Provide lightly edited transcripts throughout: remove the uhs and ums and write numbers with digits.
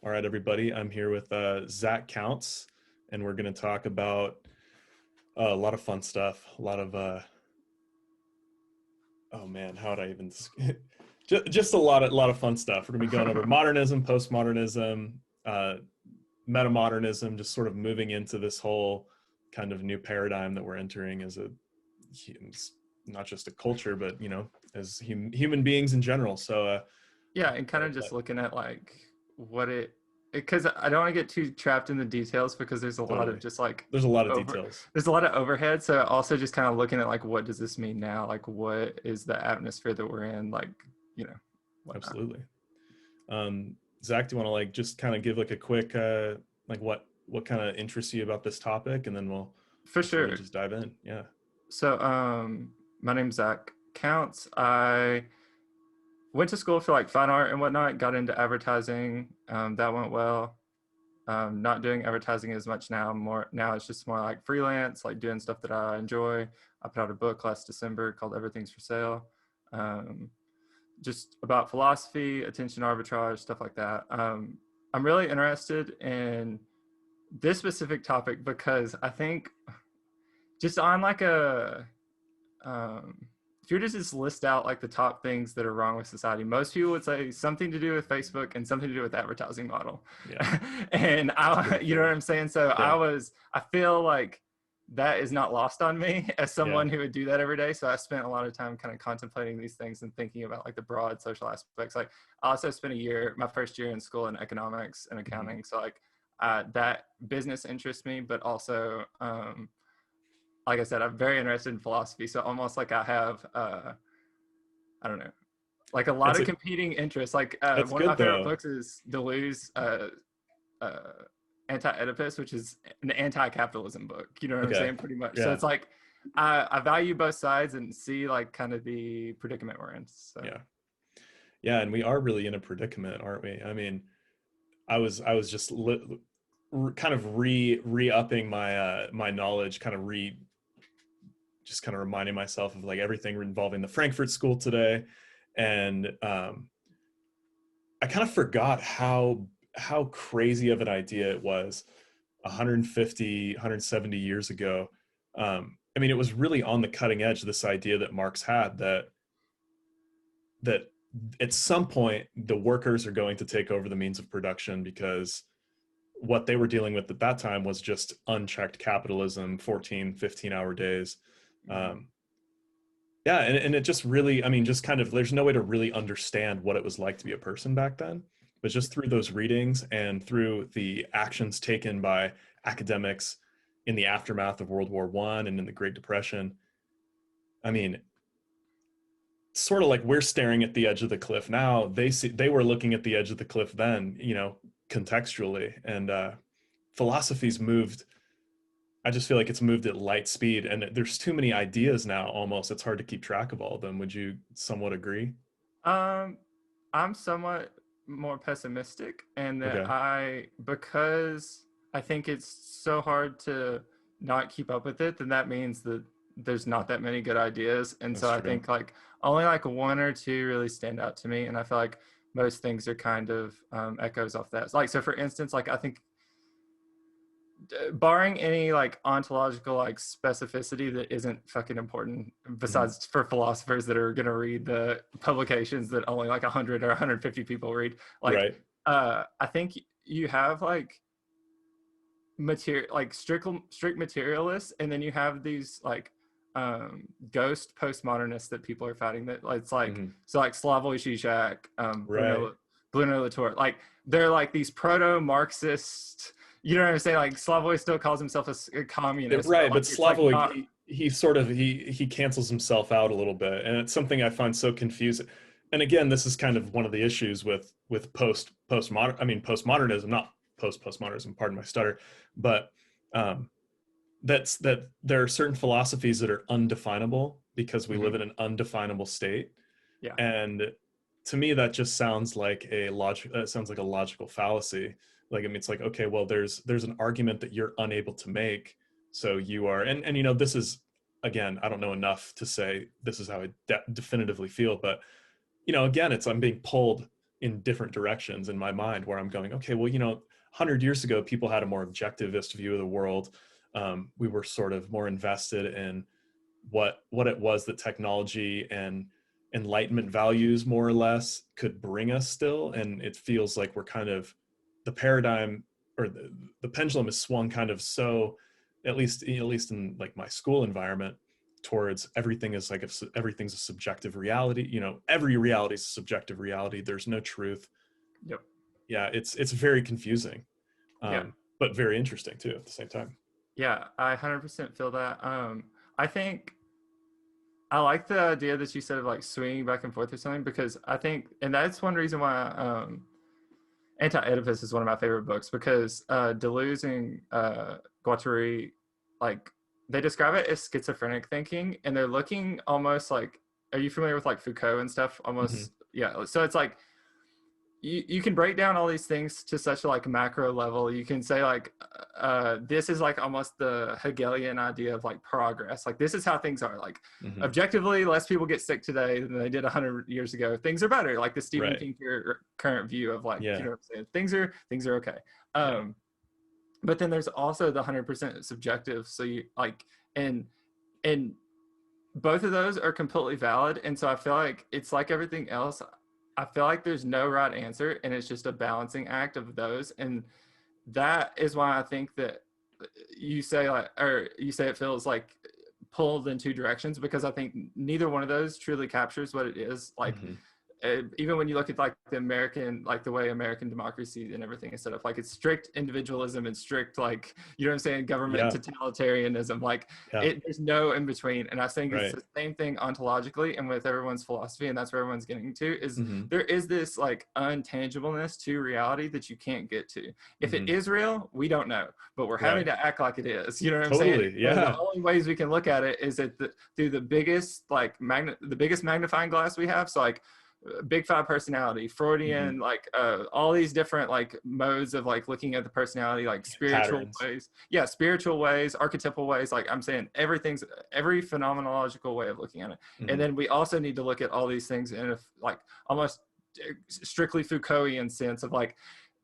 All right, everybody. I'm here with Zac Counts, and we're going to talk about a lot of fun stuff. A lot of, oh man, how would I even? Just a lot of fun stuff. We're going to be going over modernism, postmodernism, metamodernism, just sort of moving into this whole kind of new paradigm that we're entering as it's not just a culture, but as human beings in general. So yeah, and kind of just looking at like what because I don't want to get too trapped in the details because there's a lot of just like there's a lot of details. There's a lot of overhead. So also just kind of looking at like, what does this mean now? Like, what is the atmosphere that we're in? Like, whatnot. Absolutely. Zac, do you want to like just kind of give like a quick like what kind of interests you about this topic, and then we'll for sure just dive in. Yeah. So my name's Zac Counts. I went to school for like fine art and whatnot, got into advertising. That went well. Not doing advertising as much now. Now it's just more like freelance, like doing stuff that I enjoy. I put out a book last December called Everything's for Sale. Just about philosophy, attention arbitrage, stuff like that. I'm really interested in this specific topic because I think just on like if you were to just list out like the top things that are wrong with society, most people would say something to do with Facebook and something to do with the advertising model. Yeah. And you know what I'm saying? So yeah. I feel like that is not lost on me as someone who would do that every day. So I spent a lot of time kind of contemplating these things and thinking about like the broad social aspects. Like I also spent my first year in school in economics and accounting. So like that business interests me, but also, like I said, I'm very interested in philosophy. So almost like I have, I don't know, like a lot of competing interests. Like one of my favorite books is Deleuze's Anti-Oedipus, which is an anti-capitalism book. You know what I'm saying? Pretty much. Yeah. So it's like, I value both sides and see like kind of the predicament we're in. So. Yeah. And we are really in a predicament, aren't we? I mean, I was just kind of re-upping my, my knowledge, just kind of reminding myself of like everything involving the Frankfurt School today. And I kind of forgot how crazy of an idea it was 170 years ago. I mean, it was really on the cutting edge of this idea that Marx had that at some point the workers are going to take over the means of production, because what they were dealing with at that time was just unchecked capitalism, 14, 15-hour days. And it just really, I mean, just kind of, there's no way to really understand what it was like to be a person back then, but just through those readings and through the actions taken by academics in the aftermath of World War I and in the Great Depression. I mean, sort of like we're staring at the edge of the cliff now. They were looking at the edge of the cliff then, contextually, and philosophy's moved. I just feel like it's moved at light speed, and there's too many ideas now. Almost, it's hard to keep track of all of them. Would you somewhat agree? I'm somewhat more pessimistic, and that because I think it's so hard to not keep up with it, then that means that there's not that many good ideas. And that's so true. I think like only like one or two really stand out to me, and I feel like most things are kind of echoes off that. Like, so for instance, like I think barring any like ontological like specificity that isn't fucking important, besides for philosophers that are going to read the publications that only like 100 or 150 people read, like I think you have like strict materialists, and then you have these like ghost postmodernists that people are fighting, that it's like so like Slavoj Žižek, Bruno Latour, like they're like these proto-Marxist. You know what I'm saying? Like Slavoj still calls himself a communist. Right, but Slavoj, like he cancels himself out a little bit, and it's something I find so confusing. And again, this is kind of one of the issues with postmodernism, not postmodernism. Pardon my stutter, but that there are certain philosophies that are undefinable because we live in an undefinable state. Yeah, and to me, that just sounds like a logical fallacy. Like, I mean, it's like, okay, well, there's an argument that you're unable to make. So you are, and this is, again, I don't know enough to say this is how I definitively feel, but again, I'm being pulled in different directions in my mind, where I'm going, okay, well, 100 years ago, people had a more objectivist view of the world. We were sort of more invested in what it was that technology and Enlightenment values more or less could bring us still. And it feels like we're kind of, the paradigm, or the pendulum is swung kind of, so at least in like my school environment, towards everything's a subjective reality. Every reality is a subjective reality. There's no truth. Yep. Yeah, it's very confusing, Yeah. but very interesting too at the same time. Yeah, I 100% feel that. I think I like the idea that you said of like swinging back and forth or something, because I think, and that's one reason why Anti-Oedipus is one of my favorite books, because Deleuze and Guattari, like, they describe it as schizophrenic thinking, and they're looking almost like, are you familiar with like Foucault and stuff? Almost, yeah. So it's like, you can break down all these things to such a like macro level. You can say like, this is like almost the Hegelian idea of like progress. Like, this is how things are. Like, objectively, less people get sick today than they did 100 years ago. Things are better. Like the Stephen King current view of like, you know what I'm saying? Things are okay. But then there's also the 100% subjective. So you like, and both of those are completely valid. And so I feel like it's like everything else. I feel like there's no right answer, and it's just a balancing act of those. And that is why I think that you say it feels like pulled in two directions, because I think neither one of those truly captures what it is. Like, even when you look at like the American, like the way American democracy and everything is set up, like it's strict individualism and strict, like, you know what I'm saying, government totalitarianism, like there's no in between. And I think it's the same thing ontologically and with everyone's philosophy, and that's where everyone's getting to, is there is this like untangibleness to reality that you can't get to. If it is real, we don't know, but we're having to act like it is. You know what I'm saying? Yeah. And the only ways we can look at it is through the biggest like the biggest magnifying glass we have. So like Big Five personality, Freudian, like all these different like modes of like looking at the personality, like spiritual ways, spiritual ways, archetypal ways. Like I'm saying, every phenomenological way of looking at it. And then we also need to look at all these things in a like almost strictly Foucaultian sense of like,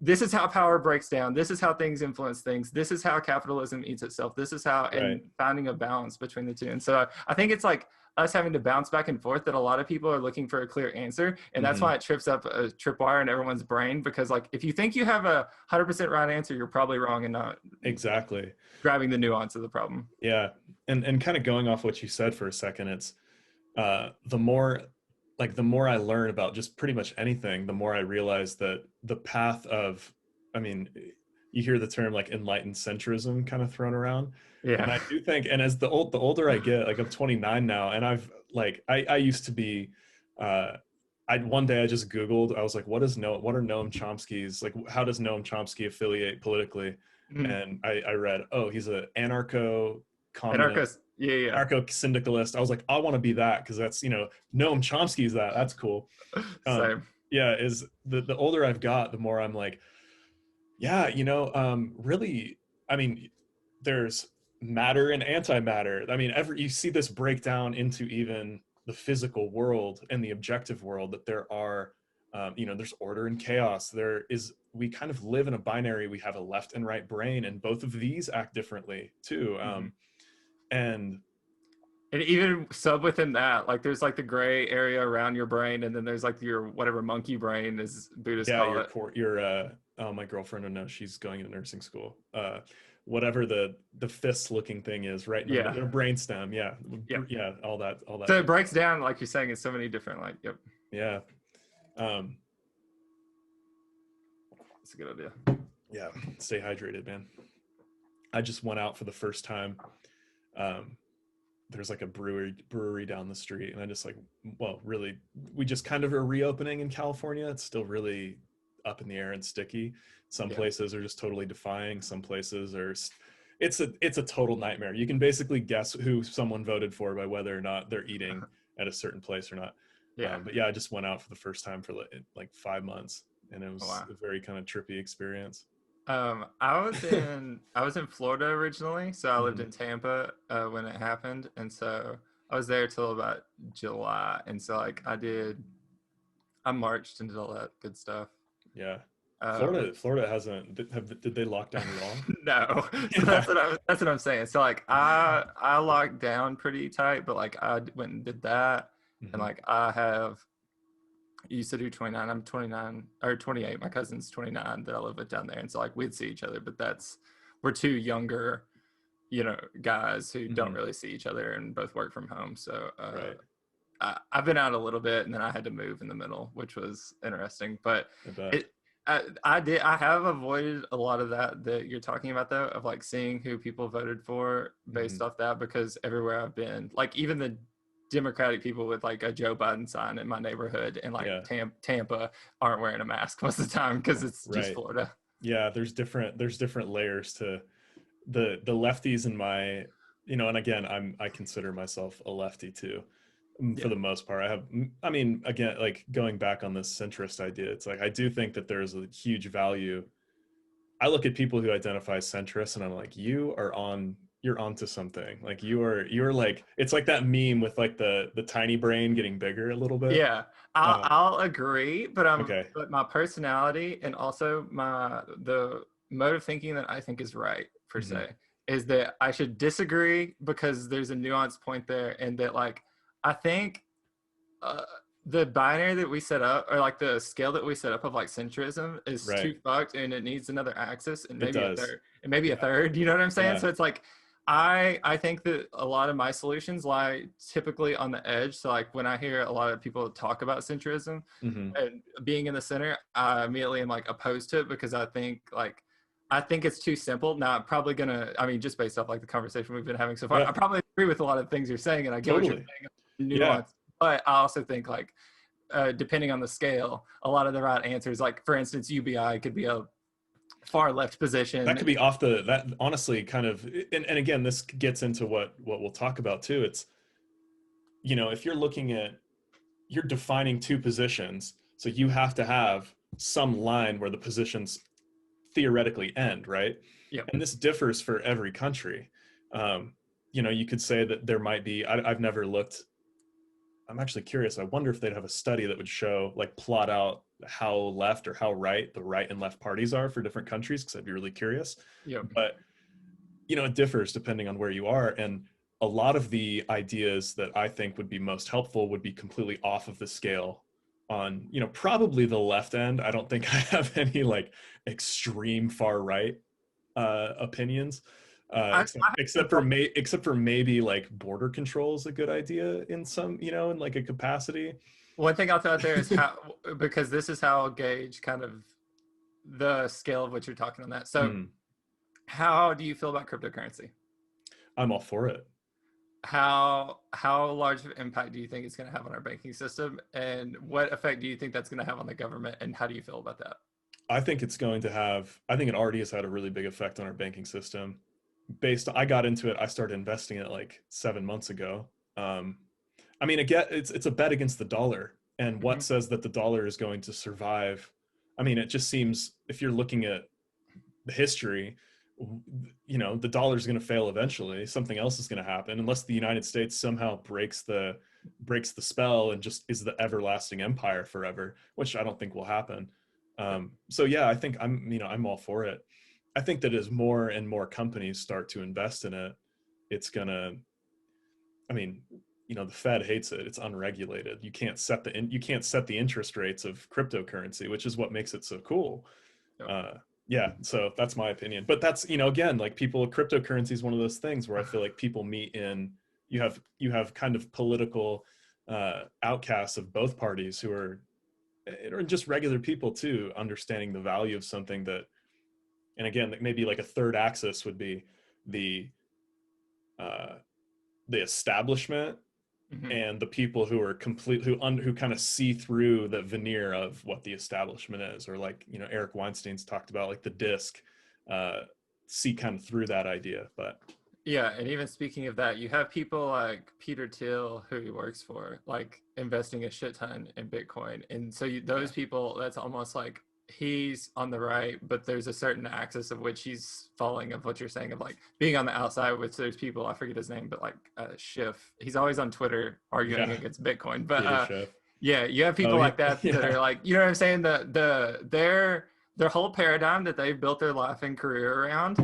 this is how power breaks down. This is how things influence things. This is how capitalism eats itself. This is how, and finding a balance between the two. And so I think it's like us having to bounce back and forth, that a lot of people are looking for a clear answer. And that's why it trips up a tripwire in everyone's brain, because like, if you think you have a 100% right answer, you're probably wrong and not grabbing the nuance of the problem. Yeah. And kind of going off what you said for a second, it's the more I learn about just pretty much anything, the more I realize that the path of, I mean, you hear the term like enlightened centrism kind of thrown around. Yeah. And I do think, and as the older I get, like I'm 29 now, and I've like, I used to be, one day I just Googled, I was like, what are Noam Chomsky's, like, how does Noam Chomsky affiliate politically? And I read, oh, he's an anarcho-communist. Anarcho-syndicalist. I was like, I want to be that, because that's, Noam Chomsky's that. That's cool. Same. Yeah, is the older I've got, the more I'm like, yeah, really, I mean, there's matter and antimatter. I mean, you see this breakdown into even the physical world and the objective world, that there are, there's order and chaos. We kind of live in a binary. We have a left and right brain, and both of these act differently too. And even sub within that, like there's like the gray area around your brain, and then there's like your whatever monkey brain, as Buddhists call it. My girlfriend will know, she's going into nursing school. Whatever the fist looking thing is, right? Their brainstem. Yeah. All that. So it breaks down, like you're saying, in so many different, like, Yeah. It's a good idea. Yeah. Stay hydrated, man. I just went out for the first time. There's like a brewery down the street, and I just like, well, really, we just kind of are reopening in California. It's still really up in the air and sticky. Some places are just totally defying. Some places are, it's a total nightmare. You can basically guess who someone voted for by whether or not they're eating at a certain place or not. But yeah, I just went out for the first time for like 5 months, and it was a very kind of trippy experience. I was in Florida originally, so I lived in Tampa when it happened, and so I was there till about July, and so like I I marched and did all that good stuff. Yeah. Um, Florida hasn't, did they lock down at all? no, so Yeah. that's what I'm saying. So like I locked down pretty tight, but like I went and did that, and Hmm. like I have. You said you're 29. I'm 29 or 28. My cousin's 29 that I live with down there, and so like we'd see each other, but we're two younger, guys who don't Hmm. really see each other and both work from home. So Right. I've been out a little bit, and then I had to move in the middle, which was interesting. But I bet. it, I have avoided a lot of that you're talking about, though, of like seeing who people voted for based Hmm. off that, because everywhere I've been, like even the Democratic people with like a Joe Biden sign in my neighborhood and like Yeah. Tampa aren't wearing a mask most of the time because it's just Right. Florida. Yeah. There's different layers to the lefties in my, and again, I consider myself a lefty too, for Yeah. the most part. I mean, again, like going back on this centrist idea, it's like I do think that there's a huge value. I look at people who identify as centrist and I'm like, you're onto something. Like you're like, it's like that meme with like the tiny brain getting bigger a little bit. Yeah, I'll, Um, I'll agree, but okay. my personality and also the mode of thinking that I think is right per Hmm. se is that I should disagree because there's a nuanced point there, and that like I think uh, the binary that we set up, or like the scale that we set up of like centrism, is Right. too fucked, and it needs another axis and It maybe a does. third, and maybe a Yeah. third. You know what I'm saying? Yeah. So it's like I think that a lot of my solutions lie typically on the edge. So like when I hear a lot of people talk about centrism Hmm. and being in the center, I immediately am like opposed to it because I think it's too simple. Now I'm probably gonna, I mean, just based off like the conversation we've been having so far, Yeah. I probably agree with a lot of things you're saying, and I get what you're Totally. saying, Yeah. nuance. But I also think like depending on the scale, a lot of the right answers, like for instance, UBI could be a far left That position. could be that honestly kind of, and again, this gets into what we'll talk about too. It's, if you're looking at, you're defining two positions, so you have to have some line where the positions theoretically end, right? Yep. And this differs for every country. um, you could say that there might be, I've never looked, I'm actually curious, I wonder if they'd have a study that would show, like, plot out how left or how right the right and left parties are for different countries, because I'd be really curious. Yep. But it differs depending on where you are, and a lot of the ideas that I think would be most helpful would be completely off of the scale on, probably the left end. I don't think I have any like extreme far right opinions, I except for maybe like border control is a good idea in some, in like a capacity. one thing I'll throw out there is how, because this is how I'll gauge kind of the scale of what you're talking on that. So Mm, how do you feel about cryptocurrency? I'm all for it. How large of an impact do you think it's going to have on our banking system, and what effect do you think that's going to have on the government, and how do you feel about that? I think it already has had a really big effect on our banking system. I got into it, I started investing it like 7 months ago. um, I mean, again, it's a bet against the dollar, and what Mhm. says that the dollar is going to survive? I mean, it just seems, if you're looking at the history, the dollar is going to fail eventually. Something else is going to happen unless the United States somehow breaks the spell and just is the everlasting empire forever, which I don't think will happen. So yeah, I think I'm all for it. I think that as more and more companies start to invest in it, it's gonna. I mean, the Fed hates it. It's unregulated. You can't set the interest rates of cryptocurrency, which is what makes it so cool. Yep. Uh, yeah, so that's my opinion. But that's, again, like, cryptocurrency is one of those things where I feel like people meet in, you have kind of political outcasts of both parties who are, or just regular people too, understanding the value of something that, and again, like maybe like a third axis would be the uh, the establishment Mhm. and the people who are who kind of see through the veneer of what the establishment is, or like, Eric Weinstein's talked about like the disc, uh see kind of through that idea. But Yeah, and even speaking of that, you have people like Peter Thiel, who he works for, like investing a shit ton in Bitcoin, and so yeah, those people, that's almost like he's on the right, but there's a certain axis of which he's following, of what you're saying, of like being on the outside, which there's people, I forget his name, but like Schiff, he's always on Twitter arguing yeah, against Bitcoin, but Peter Schiff. Yeah, you have people Oh, like that that yeah. are like, you know what I'm saying? Their whole paradigm that they've built their life and career around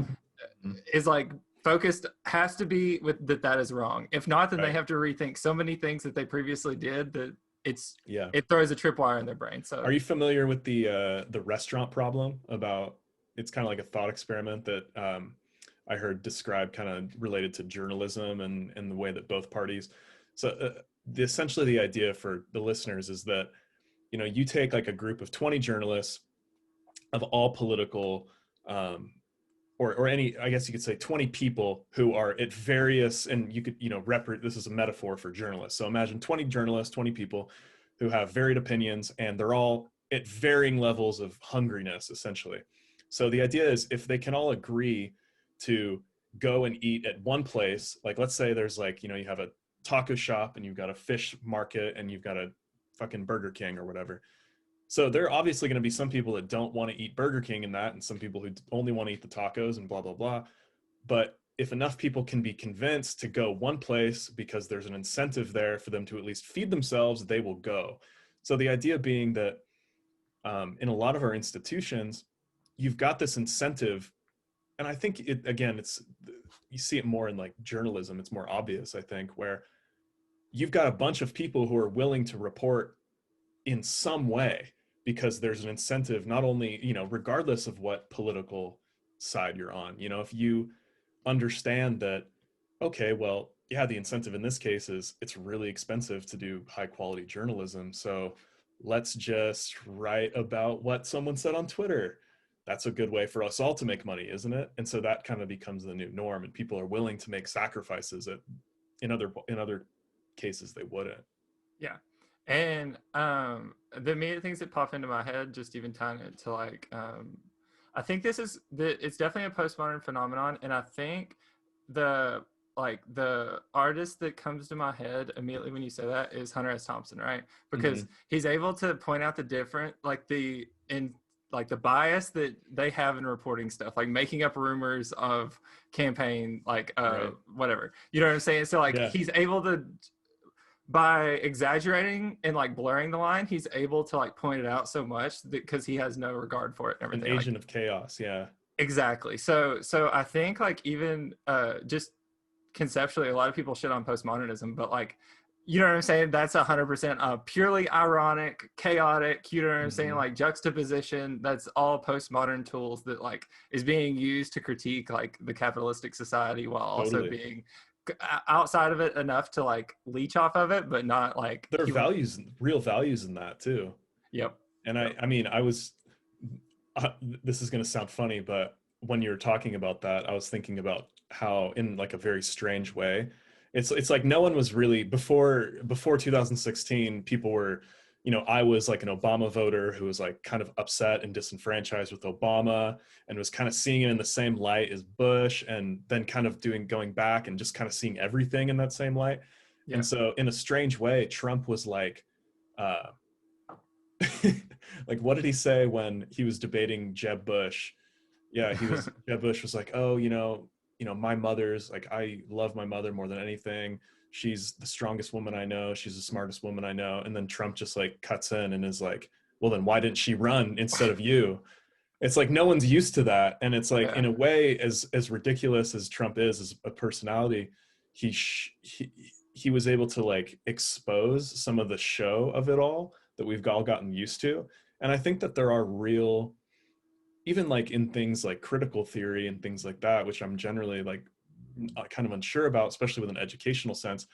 Mhm. is like focused, has to be with that is wrong. If not, then they Right. have to rethink so many things that they previously did that Yeah. it throws a tripwire in their brain. So Are you familiar with the restaurant problem? About it's kind of like a thought experiment that I heard described, kind of related to journalism and the way that both parties. So essentially, the idea for the listeners is that you take like a group of 20 journalists of all political or any, I guess you could say 20 people who are at various, and you could this is a metaphor for journalists, so imagine 20 journalists, 20 people who have varied opinions, and they're all at varying levels of hungriness, essentially. So the idea is, if they can all agree to go and eat at one place, like let's say there's like you have a taco shop and you've got a fish market and you've got a fucking Burger King or whatever. So there are obviously going to be some people that don't want to eat Burger King and that, and some people who only want to eat the tacos and blah, blah, blah. But if enough people can be convinced to go one place because there's an incentive there for them to at least feed themselves, they will go. So the idea being that in a lot of our institutions, you've got this incentive. And I think you see it more in like journalism. It's more obvious, I think, where you've got a bunch of people who are willing to report in some way because there's an incentive, not only regardless of what political side you're on. If you understand that, okay, well, yeah, the incentive in this case is it's really expensive to do high quality journalism, so let's just write about what someone said on Twitter. That's a good way for us all to make money, isn't it? And so that kind of becomes the new norm, and people are willing to make sacrifices that in other cases they wouldn't. yeah. And the immediate things that pop into my head, just even tying it to like, I think it's definitely a postmodern phenomenon. And I think the the artist that comes to my head immediately when you say that is Hunter S. Thompson, right? Because Mm-hmm. he's able to point out the different, like the bias that they have in reporting stuff, like making up rumors of campaign, like Right. whatever. You know what I'm saying? So like Yeah. he's able to, by exaggerating and like blurring the line, he's able to like point it out so much because he has no regard for it and An everything. Like agent of chaos. Yeah. exactly. So I think like even just conceptually, a lot of people shit on postmodernism, but like, you know what I'm saying? That's 100% purely ironic, chaotic, you know what I'm saying? Mm-hmm. Like juxtaposition, that's all postmodern tools that like is being used to critique like the capitalistic society while also Totally. being outside of it enough to like leech off of it, but not like There are human. values, real values in that too. Yep. And I, Yep. I mean, I was, this is going to sound funny, but when you were talking about that, I was thinking about how, in like a very strange way, it's like no one was really before 2016. People were, I was like an Obama voter who was like kind of upset and disenfranchised with Obama and was kind of seeing it in the same light as Bush, and then kind of going back and just kind of seeing everything in that same light. Yeah. And so, in a strange way, Trump was like, uh, like, what did he say when he was debating Jeb Bush? Yeah, Jeb Bush was like, oh, my mother's like, I love my mother more than anything. She's the strongest woman I know. She's the smartest woman I know. And then Trump just like cuts in and is like, well, then why didn't she run instead of you? It's like no one's used to that. And it's like, Yeah. in a way, as ridiculous as Trump is as a personality, he was able to like expose some of the show of it all that we've all gotten used to. And I think that there are real, even like in things like critical theory and things like that, which I'm generally like kind of unsure about, especially with an educational sense.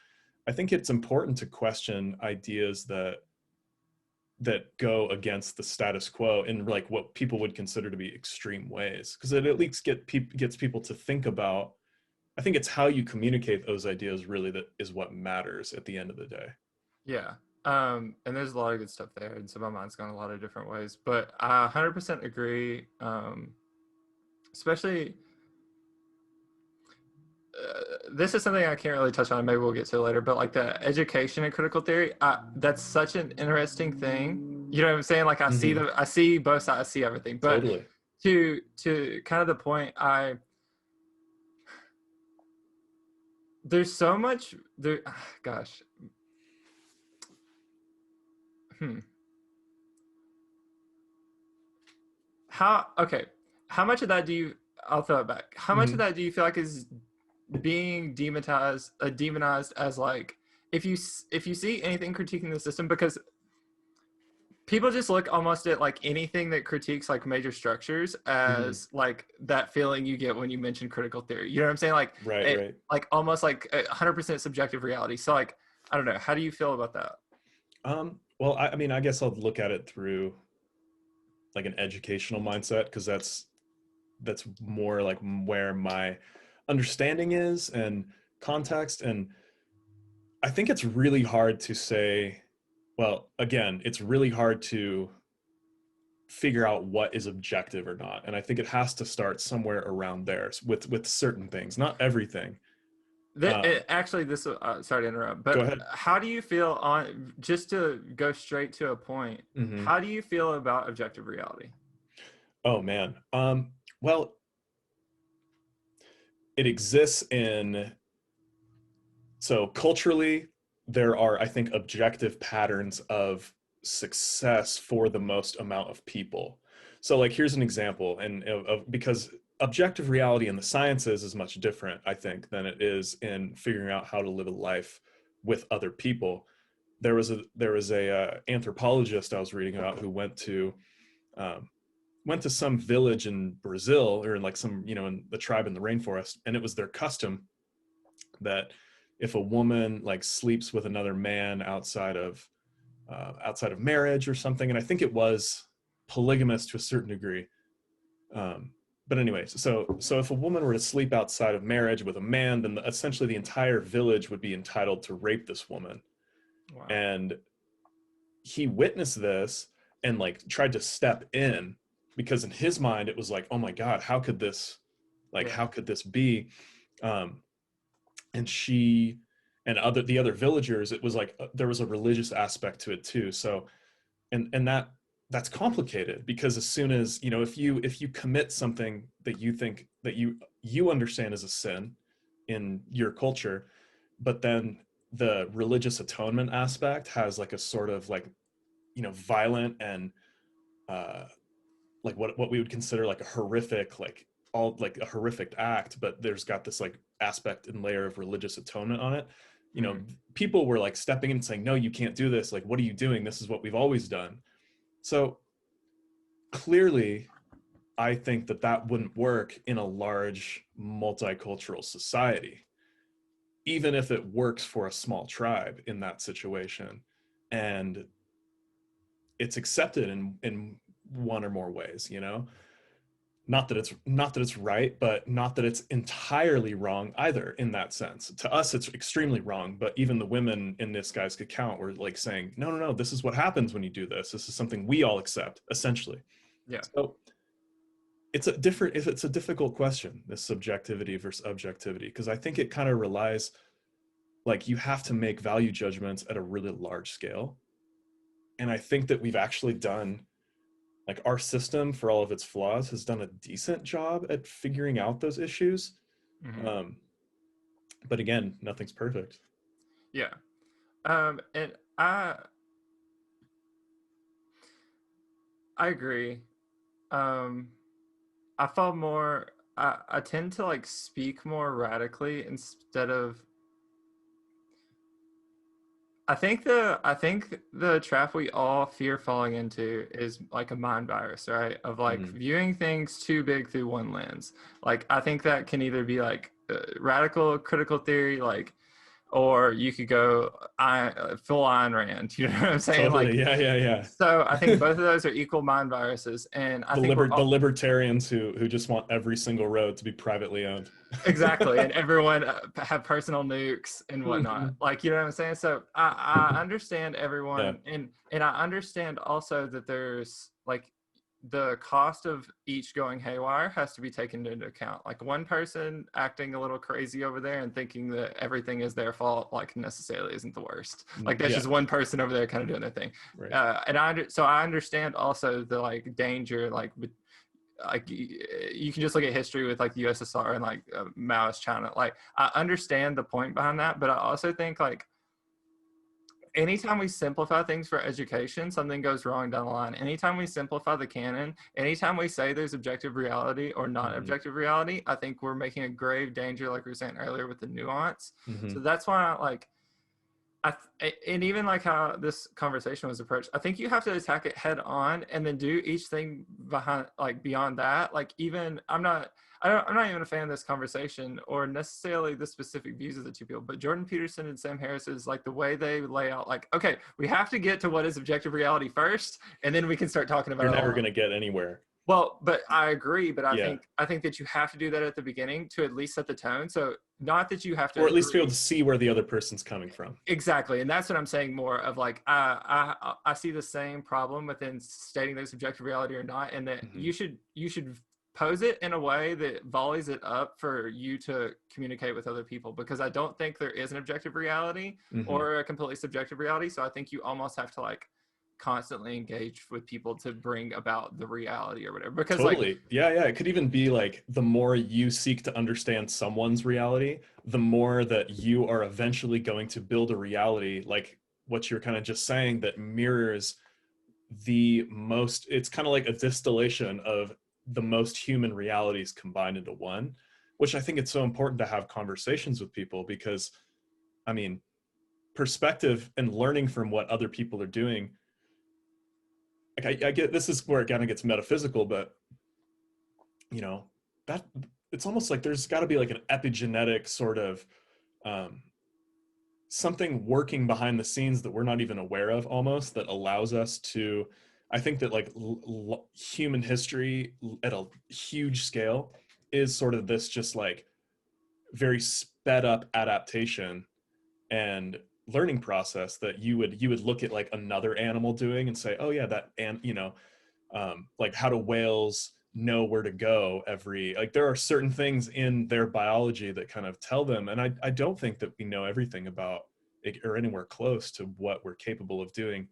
I think it's important to question ideas that go against the status quo in like what people would consider to be extreme ways, because it at least gets people to think about. I think it's how you communicate those ideas really that is what matters at the end of the day. Yeah. And there's a lot of good stuff there. And so my mind's gone a lot of different ways, but I 100% agree. Especially, this is something I can't really touch on. Maybe we'll get to it later, but like the education and critical theory, that's such an interesting thing. You know what I'm saying? Like Mm-hmm. I see both sides, I see everything, but Totally. to kind of the point, there's so much there. Gosh, Hmm. How much of that do you, I'll throw it back. How much of that do you feel like is being demonized as like, if you see anything critiquing the system, because people just look almost at like anything that critiques like major structures as like that feeling you get when you mention critical theory. You know what I'm saying? Like Right. like almost like 100% subjective reality. So like, I don't know. How do you feel about that? Well, I mean, I guess I'll look at it through like an educational mindset, because that's more like where my understanding is and context. And I think it's really hard to say, well, again, it's really hard to figure out what is objective or not. And I think it has to start somewhere around there with certain things, not everything. Actually, this sorry to interrupt, Go but ahead. how do you feel on, just to go straight to a point, how do you feel about objective reality? Oh man. Well, it exists in, so culturally, there are, I think, objective patterns of success for the most amount of people. So like, here's an example, and because objective reality in the sciences is much different, I think, than it is in figuring out how to live a life with other people. There was a anthropologist I was reading about who um, went to some village in Brazil, or in like some, in the tribe in the rainforest, and it was their custom that if a woman like sleeps with another man outside of marriage or something, and I think it was polygamous to a certain degree. But anyways, so if a woman were to sleep outside of marriage with a man, then essentially the entire village would be entitled to rape this woman. Wow. And he witnessed this and like tried to step in, because in his mind it was like, oh my God, how could this, like, Yeah. how could this be? Um, and she and the other villagers, it was like there was a religious aspect to it too. So and that's complicated, because as soon as, if you commit something that you think that you understand as a sin in your culture, but then the religious atonement aspect has like a sort of like, violent and uh like what we would consider like a horrific, like all like a horrific act, but there's got this like aspect and layer of religious atonement on it. People were like stepping in and saying, no, you can't do this, like, what are you doing, this is what we've always done. So clearly, I think that wouldn't work in a large multicultural society, even if it works for a small tribe in that situation, and it's accepted in one or more ways. Not that it's right, but not that it's entirely wrong either in that sense. To us, it's extremely wrong, but even the women in this guy's account were like saying, no, this is what happens when you do this. This is something we all accept, essentially. Yeah. So it's a difficult question, this subjectivity versus objectivity, because I think it kind of relies, like, you have to make value judgments at a really large scale. And I think that we've actually done, like, our system, for all of its flaws, has done a decent job at figuring out those issues. Um, but again, nothing's perfect. Yeah. And I agree. Um, I fall more. I tend to like speak more radically instead of. I think the trap we all fear falling into is like a mind virus, right? Of like viewing things too big through one lens. Like I think that can either be like radical critical theory, like, or you could go full Ayn Rand. You know what I'm saying? Totally. Like, Yeah. so I think both of those are equal mind viruses, and I think we're The all, libertarians who just want every single road to be privately owned. exactly, and everyone have personal nukes and whatnot. Mhm. Like, you know what I'm saying? So I understand Yeah. everyone, and I understand also that there's like the cost of each going haywire has to be taken into account. Like one person acting a little crazy over there and thinking that everything is their fault, like necessarily isn't the worst. Like that's Yeah. just one person over there kind of doing their thing. Right. So I understand also the like danger, like you can just look at history with like the USSR and like Maoist China. Like I understand the point behind that, but I also think like anytime we simplify things for education, something goes wrong down the line. Anytime we simplify the canon, anytime we say there's objective reality or not objective reality, I think we're making a grave danger, like we were saying earlier, with the nuance. So that's why, like, and even like how this conversation was approached, I think you have to attack it head on and then do each thing behind, like beyond that. Like even I'm not even a fan of this conversation or necessarily the specific views of the two people, but Jordan Peterson and Sam Harris is like the way they lay out, like, okay, we have to get to what is objective reality first, and then we can start talking about You're never going to get anywhere. Well, but I agree, but I think that you have to do that at the beginning to at least set the tone. So not that you have to, or at least be able to see where the other person's coming from. Exactly, and that's what I'm saying more of, like, I see the same problem within stating there's objective reality or not, and that you should pose it in a way that volleys it up for you to communicate with other people, because I don't think there is an objective reality or a completely subjective reality. So I think you almost have to like constantly engage with people to bring about the reality or whatever, because totally. Like it could even be like, the more you seek to understand someone's reality, the more that you are eventually going to build a reality, like what you're kind of just saying, that mirrors the most, it's kind of like a distillation of the most human realities combined into one, which I think it's so important to have conversations with people, because I mean, perspective and learning from what other people are doing, like I get, this is where it kind of gets metaphysical, but you know, that it's almost like there's got to be like an epigenetic sort of something working behind the scenes that we're not even aware of, almost, that allows us to, I think that like human history at a huge scale is sort of this just like very sped up adaptation and learning process that you would look at like another animal doing and say, oh yeah, that, and you know, like how do whales know where to go every, like there are certain things in their biology that kind of tell them, and I don't think that we know everything about it or anywhere close to what we're capable of doing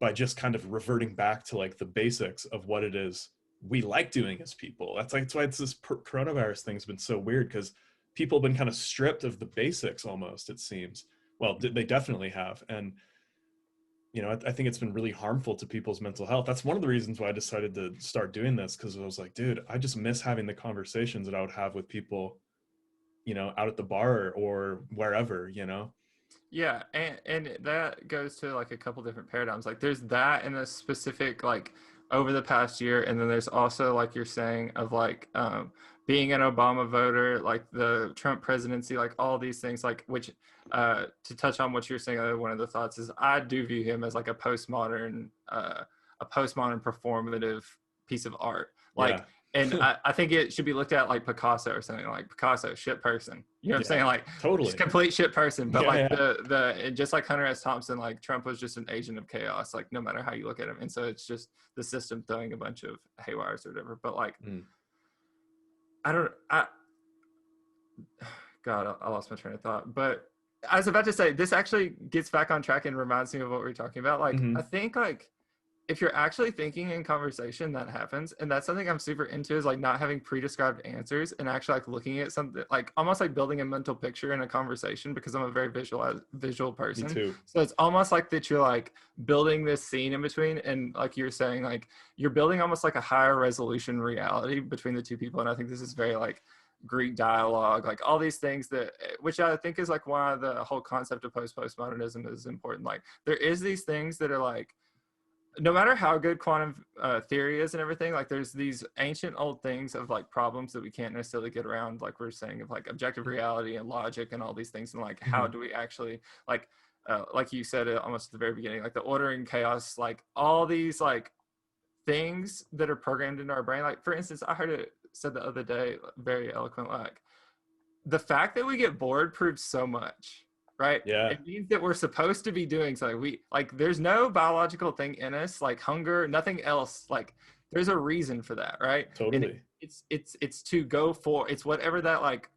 by just kind of reverting back to like the basics of what it is we like doing as people. That's why it's this coronavirus thing's been so weird, because people have been kind of stripped of the basics almost, it seems. Well, they definitely have. And, you know, I think it's been really harmful to people's mental health. That's one of the reasons why I decided to start doing this, because I was like, dude, I just miss having the conversations that I would have with people, you know, out at the bar or wherever, you know? Yeah, and that goes to like a couple different paradigms. Like there's that in a specific, like over the past year, and then there's also, like you're saying, of like being an Obama voter, like the Trump presidency, like all these things, like which to touch on what you're saying, one of the thoughts is I do view him as like a postmodern performative piece of art. Like and I think it should be looked at like Picasso or something, like Picasso, shit person. You know what I'm saying? Like totally just complete shit person. But the just like Hunter S. Thompson, like Trump was just an agent of chaos, like no matter how you look at him. And so it's just the system throwing a bunch of haywires or whatever. But like God, I lost my train of thought. But I was about to say, this actually gets back on track and reminds me of what we were talking about. Like I think like if you're actually thinking in conversation, that happens. And that's something I'm super into, is like not having pre-described answers and actually like looking at something, like almost like building a mental picture in a conversation, because I'm a very visual person. Me too. So it's almost like that you're like building this scene in between. And like you're saying, like you're building almost like a higher resolution reality between the two people. And I think this is very like Greek dialogue, like all these things that, which I think is like why the whole concept of postmodernism is important. Like there is these things that are like, no matter how good quantum theory is and everything, like there's these ancient old things of like problems that we can't necessarily get around, like we're saying, of like objective reality and logic and all these things. And like, how do we actually like you said almost at the very beginning, like the order and chaos, like all these like things that are programmed into our brain. Like for instance, I heard it said the other day, very eloquent, like the fact that we get bored proves so much. Right? Yeah. It means that we're supposed to be doing something. We like there's no biological thing in us, like hunger, nothing else. Like there's a reason for that, right? Totally. And it's to go for, it's whatever that like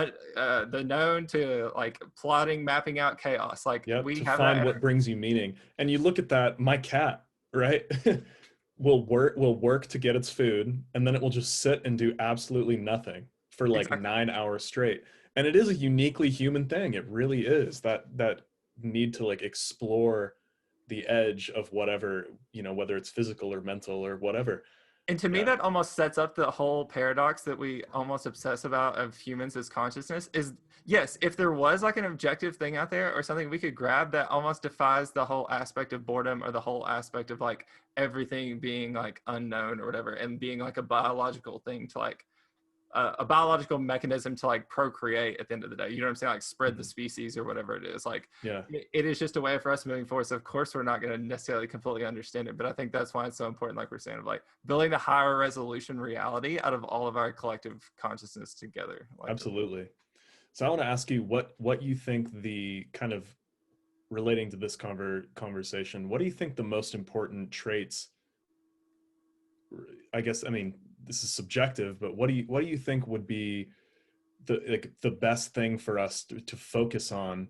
the known to like plotting, mapping out chaos. Like we to have find what brings you meaning. And you look at that, my cat, right? will work to get its food, and then it will just sit and do absolutely nothing for like 9 hours straight. And it is a uniquely human thing. It really is, that need to like explore the edge of whatever, you know, whether it's physical or mental or whatever. And to me, Yeah. that almost sets up the whole paradox that we almost obsess about of humans as consciousness is, yes, if there was like an objective thing out there or something we could grab that almost defies the whole aspect of boredom or the whole aspect of like everything being like unknown or whatever, and being like a biological thing to like, a biological mechanism to like procreate at the end of the day, you know what I'm saying, like spread the species or whatever it is, like Yeah. it is just a way for us moving forward. So of course we're not going to necessarily completely understand it, but I think that's why it's so important, like we're saying, of like building the higher resolution reality out of all of our collective consciousness together. Like, Absolutely. So I want to ask you what you think the kind of, relating to this conversation, what do you think the most important traits, I guess, I mean, this is subjective, but what do you think would be the best thing for us to focus on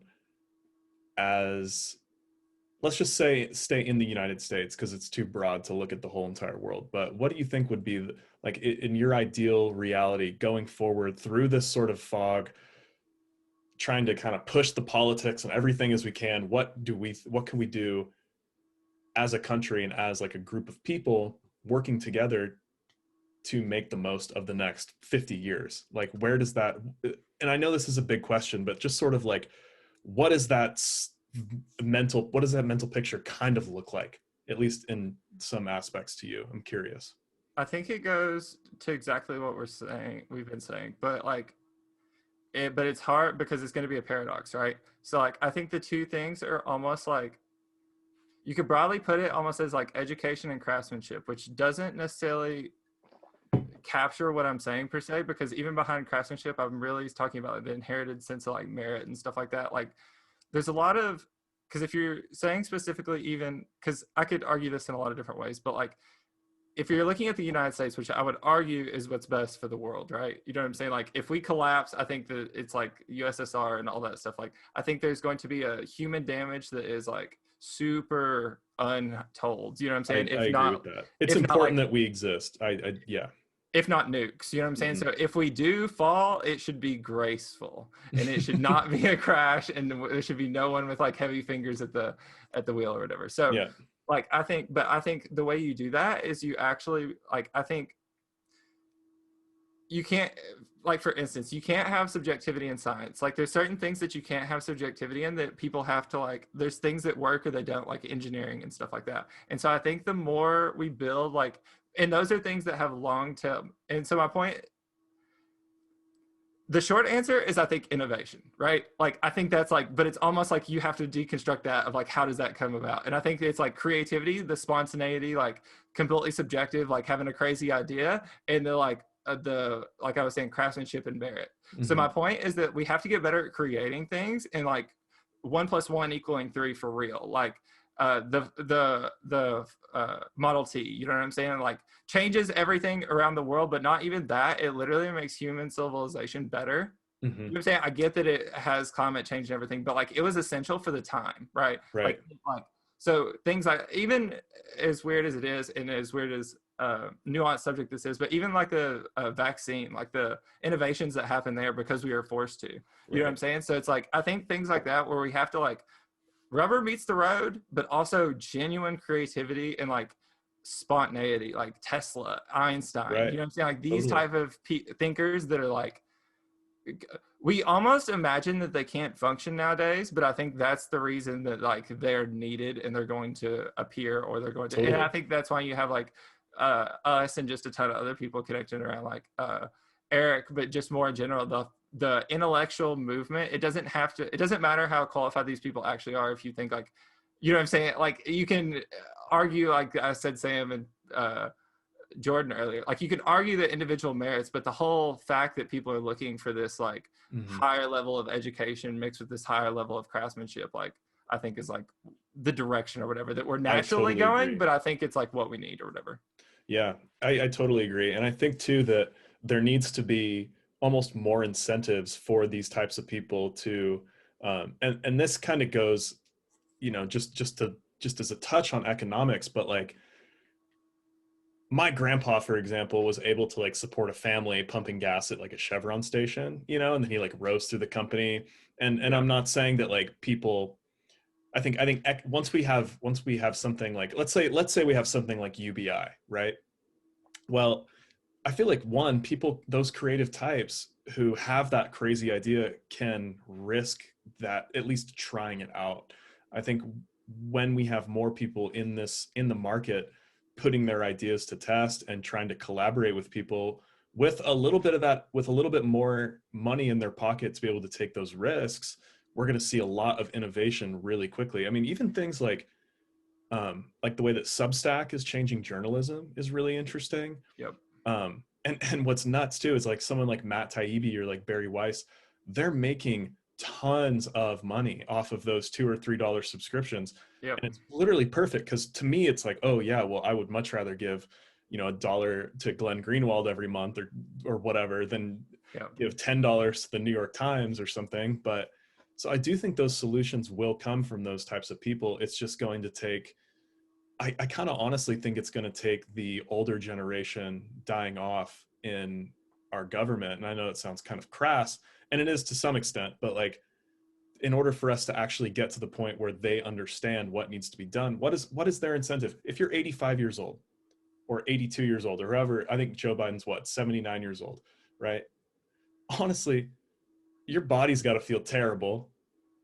as, let's just say, stay in the United States, because it's too broad to look at the whole entire world, but what do you think would be like in your ideal reality going forward through this sort of fog, trying to kind of push the politics and everything as we can? What can we do as a country and as like a group of people working together to make the most of the next 50 years? Like, where does that, and I know this is a big question, but just sort of like, what does that mental picture kind of look like, at least in some aspects to you? I'm curious. I think it goes to exactly what we've been saying, but like but it's hard because it's going to be a paradox, right? So like I think the two things are almost like, you could broadly put it almost as like education and craftsmanship, which doesn't necessarily capture what I'm saying per se, because even behind craftsmanship, I'm really talking about like the inherited sense of like merit and stuff like that. Like there's a lot of, because if you're saying specifically, even because I could argue this in a lot of different ways, but like if you're looking at the United States, which I would argue is what's best for the world, right? You know what I'm saying? Like if we collapse, I think that it's like USSR and all that stuff. Like I think there's going to be a human damage that is like super untold. You know what I'm saying? I agree with that. It's important that we exist. Yeah. If not nukes, you know what I'm saying? Mm-hmm. So if we do fall, it should be graceful, and it should not be a crash, and there should be no one with like heavy fingers at the wheel or whatever. So yeah. Like I think the way you do that is you actually, like, I think you can't, like for instance, you can't have subjectivity in science. Like there's certain things that you can't have subjectivity in, that people have to like, there's things that work or they don't, like engineering and stuff like that. And so I think the more we build, like, and those are things that have long term. And so my point, the short answer is I think innovation, right? Like I think that's like, but it's almost like you have to deconstruct that of like, how does that come about? And I think it's like creativity, the spontaneity, like completely subjective, like having a crazy idea, and the like like I was saying, craftsmanship and merit. Mm-hmm. So my point is that we have to get better at creating things, and like 1 + 1 = 3 for real. Like the Model T, you know what I'm saying? Like changes everything around the world, but not even that. It literally makes human civilization better. Mm-hmm. You know what I'm saying? I get that it has climate change and everything, but like it was essential for the time, right? Right. Like so things like, even as weird as it is, and as weird as nuanced subject this is, but even like a vaccine, like the innovations that happen there because we are forced to, you know what I'm saying? So it's like, I think things like that where we have to like, rubber meets the road, but also genuine creativity and like spontaneity, like Tesla, Einstein, right. You know what I'm saying? Like these type of thinkers that are like, we almost imagine that they can't function nowadays, but I think that's the reason that like they're needed and they're going to appear, or they're going to, and I think that's why you have like us and just a ton of other people connected around like Eric, but just more in general, the intellectual movement. It doesn't matter how qualified these people actually are. If you think like, you know what I'm saying? Like you can argue, like I said, Sam and Jordan earlier, like you can argue the individual merits, but the whole fact that people are looking for this like higher level of education mixed with this higher level of craftsmanship, like I think is like the direction or whatever that we're naturally going, but I think it's like what we need or whatever. Yeah, I totally agree. And I think too that there needs to be almost more incentives for these types of people to, and this kind of goes, you know, just as a touch on economics, but like my grandpa, for example, was able to like support a family pumping gas at like a Chevron station, you know, and then he like rose through the company. And I'm not saying that like people once we have something like, let's say we have something like UBI, right? Well, I feel like those creative types who have that crazy idea can risk that, at least trying it out. I think when we have more people in the market putting their ideas to test and trying to collaborate with people with a little bit more money in their pocket to be able to take those risks, we're going to see a lot of innovation really quickly. I mean, even things like the way that Substack is changing journalism is really interesting. Yep. And what's nuts too is like someone like Matt Taibbi or like Barry Weiss, they're making tons of money off of those $2 or $3 subscriptions. Yep. And it's literally perfect, because to me it's like, oh yeah, well, I would much rather give, $1 to Glenn Greenwald every month or whatever than give $10 to the New York Times or something. But so I do think those solutions will come from those types of people. It's just going to take, I kind of honestly think it's going to take the older generation dying off in our government. And I know it sounds kind of crass, and it is to some extent, but like, in order for us to actually get to the point where they understand what needs to be done, what is their incentive? If you're 85 years old or 82 years old or whoever, I think Joe Biden's 79 years old, right? Honestly, your body's got to feel terrible.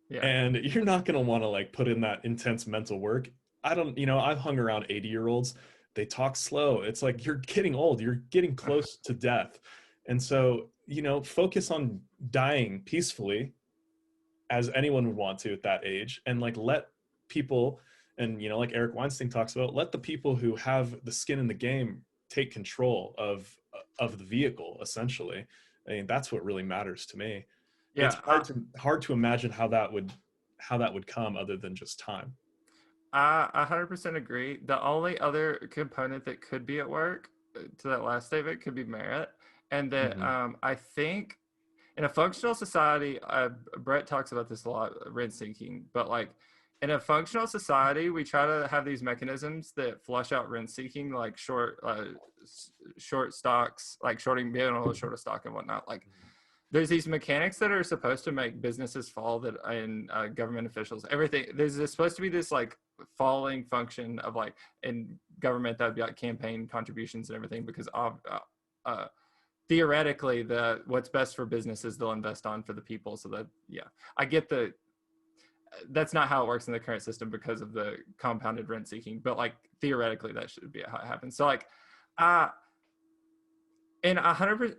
Yeah. And you're not going to want to like put in that intense mental work. I've hung around 80-year-olds. They talk slow. It's like, you're getting old. You're getting close to death. And so, focus on dying peacefully, as anyone would want to at that age. And like, let people, and, like Eric Weinstein talks about, let the people who have the skin in the game take control of the vehicle, essentially. I mean, that's what really matters to me. Yeah, it's hard to imagine how that would come other than just time. I 100% agree. The only other component that could be at work to that last statement could be merit. And that I think in a functional society, Brett talks about this a lot, rent seeking, but like in a functional society, we try to have these mechanisms that flush out rent seeking, like short stocks, like being able to short a stock and whatnot. Like, there's these mechanics that are supposed to make businesses fall, that in government officials, everything, there's supposed to be this like falling function of like, in government, that would be like campaign contributions and everything, because theoretically what's best for businesses they'll invest on for the people. So that, I get that's not how it works in the current system because of the compounded rent seeking, but like theoretically that should be how it happens. So like in 100%,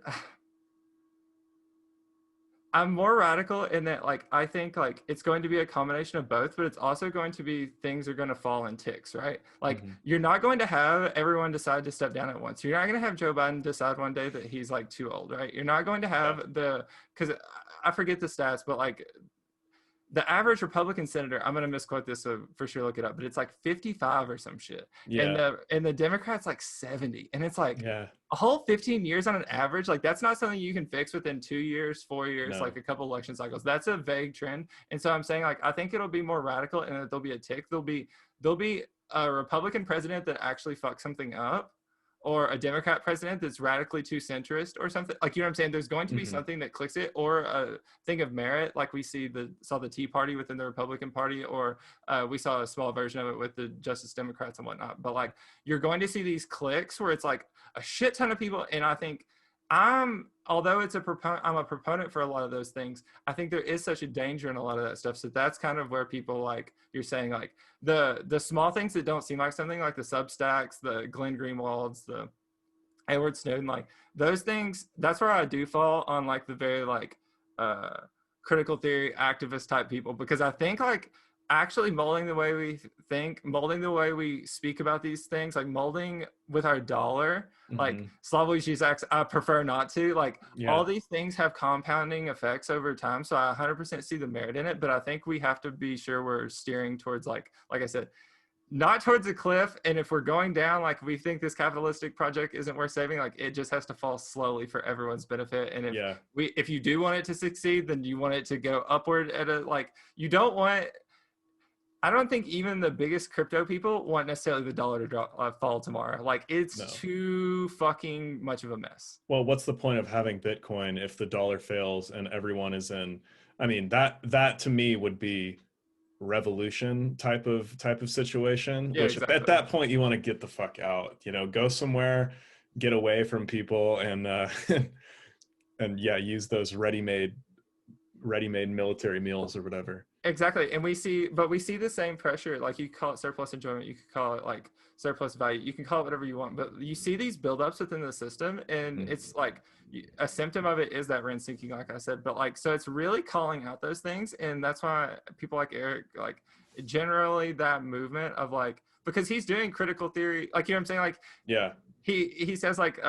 I'm more radical in that, like, I think like it's going to be a combination of both, but it's also going to be things are going to fall in ticks, right? Like, you're not going to have everyone decide to step down at once. You're not going to have Joe Biden decide one day that he's like too old, right? You're not going to have because I forget the stats, but like the average Republican senator, I'm going to misquote this, so for sure look it up, but it's like 55 or some shit. Yeah. And the Democrats like 70. And it's like a whole 15 years on an average. Like, that's not something you can fix within 2 years, 4 years, like a couple election cycles. That's a vague trend. And so I'm saying, like, I think it'll be more radical, and that there'll be a tick. There'll be a Republican president that actually fucks something up, or a Democrat president that's radically too centrist or something. Like, you know what I'm saying? There's going to be something that clicks it, or a thing of merit, like we saw the Tea Party within the Republican Party, or we saw a small version of it with the Justice Democrats and whatnot. But like, you're going to see these clicks where it's like a shit ton of people. And I think although I'm a proponent for a lot of those things, I think there is such a danger in a lot of that stuff. So that's kind of where people, like you're saying, like the small things that don't seem like something, like the Substacks, the Glenn Greenwalds, the Edward Snowden, like those things, that's where I do fall on like the very like critical theory activist type people, because I think like actually molding the way we think, molding the way we speak about these things, like molding with our dollar, like Slavoj Žižek, I prefer not to, like all these things have compounding effects over time. So I 100% see the merit in it, but I think we have to be sure we're steering towards like I said, not towards a cliff. And if we're going down, like we think this capitalistic project isn't worth saving, like it just has to fall slowly for everyone's benefit. And if you do want it to succeed, then you want it to go upward at a, like, you don't want, I don't think even the biggest crypto people want necessarily the dollar to fall tomorrow. Like, it's too fucking much of a mess. Well, what's the point of having Bitcoin if the dollar fails and everyone is in? I mean, that to me would be revolution type of situation, Yeah, which exactly. at that point you want to get the fuck out, go somewhere, get away from people, and and yeah, use those ready-made military meals or whatever. Exactly. And we see the same pressure. Like, you could call it surplus enjoyment, you could call it like surplus value, you can call it whatever you want, but you see these buildups within the system, and it's like a symptom of it is that rent seeking, like I said. But like, so it's really calling out those things, and that's why people like Eric, like, generally that movement of like, because he's doing critical theory, like, you know what I'm saying, like, Yeah, he says like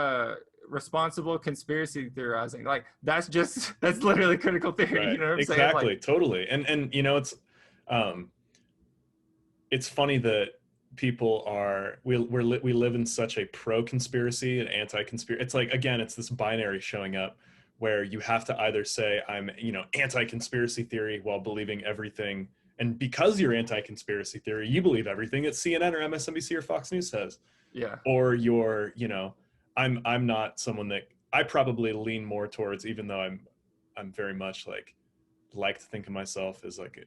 responsible conspiracy theorizing, like that's literally critical theory. right, You know what I'm saying? exactly, Like, totally. And um it's funny that people are we live in such a pro conspiracy and anti conspiracy. It's like, again, it's this binary showing up where you have to either say I'm anti conspiracy theory while believing everything, and because you're anti conspiracy theory you believe everything that CNN or MSNBC or Fox News says, yeah. or you're I'm not someone that I probably lean more towards, even though I'm very much like to think of myself as like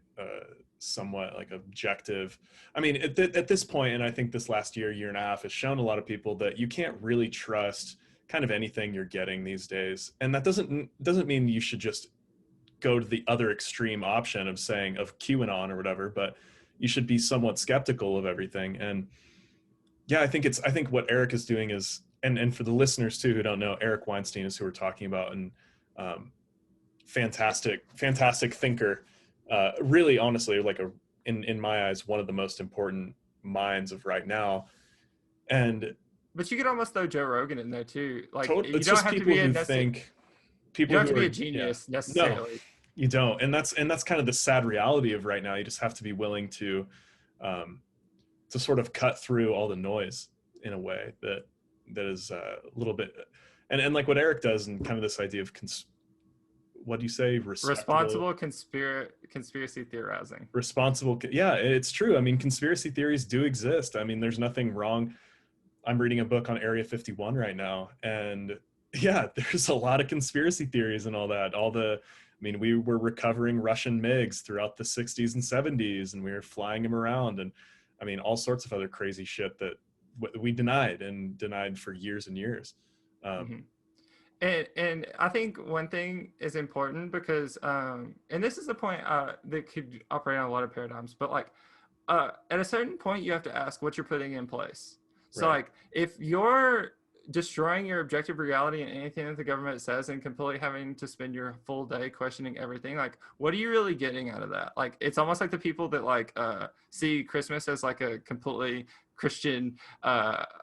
somewhat like objective. I mean, at this point, and I think this last year and a half has shown a lot of people that you can't really trust kind of anything you're getting these days. And that doesn't mean you should just go to the other extreme option of saying of QAnon or whatever, but you should be somewhat skeptical of everything. And yeah, I think what Eric is doing is, and for the listeners too who don't know, Eric Weinstein is who we're talking about, and fantastic thinker, really, honestly, like in my eyes, one of the most important minds of right now. And but you could almost throw Joe Rogan in there too. Like, you it's don't just have to people be who think, people you don't have who to be are, a genius yeah, necessarily. no, you don't. And that's kind of the sad reality of right now. You just have to be willing to sort of cut through all the noise in a way that is a little bit, and like what Eric does, and kind of this idea of what do you say? Responsible conspiracy theorizing. Responsible. Yeah, it's true. I mean, conspiracy theories do exist. I mean, there's nothing wrong. I'm reading a book on Area 51 right now, and yeah, there's a lot of conspiracy theories and all that. I mean, we were recovering Russian MiGs throughout the 60s and 70s, and we were flying them around, and I mean, all sorts of other crazy shit that we denied for years and years. And I think one thing is important because, and this is the point that could operate on a lot of paradigms, but like at a certain point, you have to ask what you're putting in place. So Right. like, if you're destroying your objective reality and anything that the government says and completely having to spend your full day questioning everything, like, what are you really getting out of that? Like, it's almost like the people that like see Christmas as like a completely Christian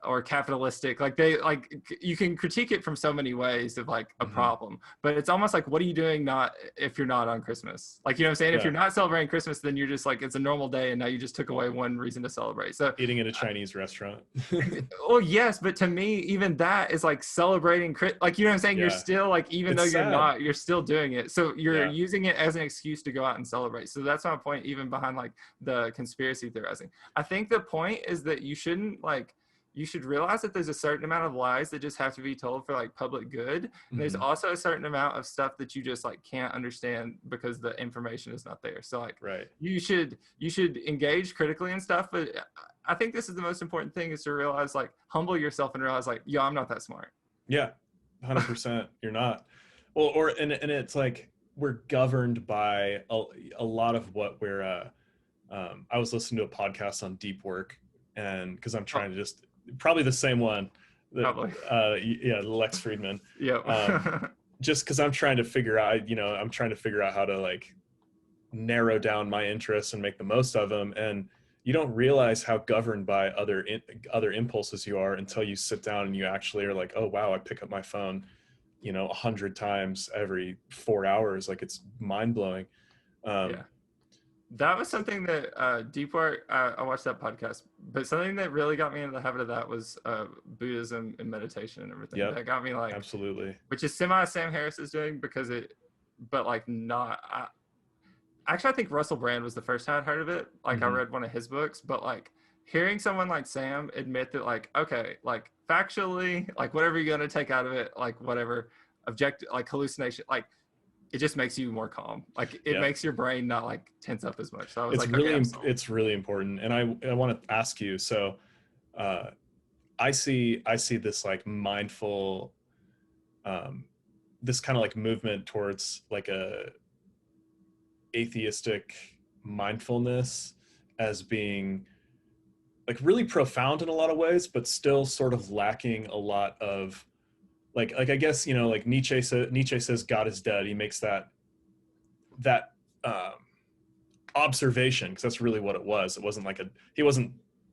or capitalistic, like they like, you can critique it from so many ways of like a problem, but it's almost like, what are you doing not if you're not on Christmas? Like, you know what I'm saying? Yeah. If you're not celebrating Christmas, then you're just like, it's a normal day and now you just took away one reason to celebrate. So eating at a Chinese restaurant. well, yes, but to me, even that is like celebrating, like, you know what I'm saying? Yeah. You're still like, even It's though you're sad. not, you're still doing it. So you're Yeah. using it as an excuse to go out and celebrate. So that's my point, even behind like the conspiracy theorizing. I think the point is that you shouldn't like, you should realize that there's a certain amount of lies that just have to be told for like public good. And there's also a certain amount of stuff that you just like can't understand because the information is not there. So like, right. you should engage critically and stuff, but I think this is the most important thing, is to realize, like, humble yourself and realize like, yo, I'm not that smart. Yeah, 100%. You're not. Well, and it's like, we're governed by a lot of what we're, I was listening to a podcast on deep work, and because I'm trying to just, probably the same one, Probably. Yeah, Lex Friedman. Yeah. Just because I'm trying to figure out, I'm trying to figure out how to like narrow down my interests and make the most of them. And you don't realize how governed by other impulses you are until you sit down and you actually are like, oh wow, I pick up my phone 100 times every 4 hours. Like, it's mind-blowing. Yeah, that was something that deep work, I watched that podcast, but something that really got me into the habit of that was Buddhism and meditation and everything. That got me like, absolutely, which is semi Sam Harris is doing, because but like not, actually, I think Russell Brand was the first time I'd heard of it. Like, I read one of his books, but like hearing someone like Sam admit that, like, okay, like factually, like whatever you're going to take out of it, like whatever objective, like hallucination, like it just makes you more calm. Like it makes your brain not like tense up as much. So I was it's really important. And I want to ask you, so I see this like mindful, this kind of like movement towards like a atheistic mindfulness as being like really profound in a lot of ways, but still sort of lacking a lot of like I guess, you know, like Nietzsche says God is dead. He makes that observation, because that's really what it was. It wasn't like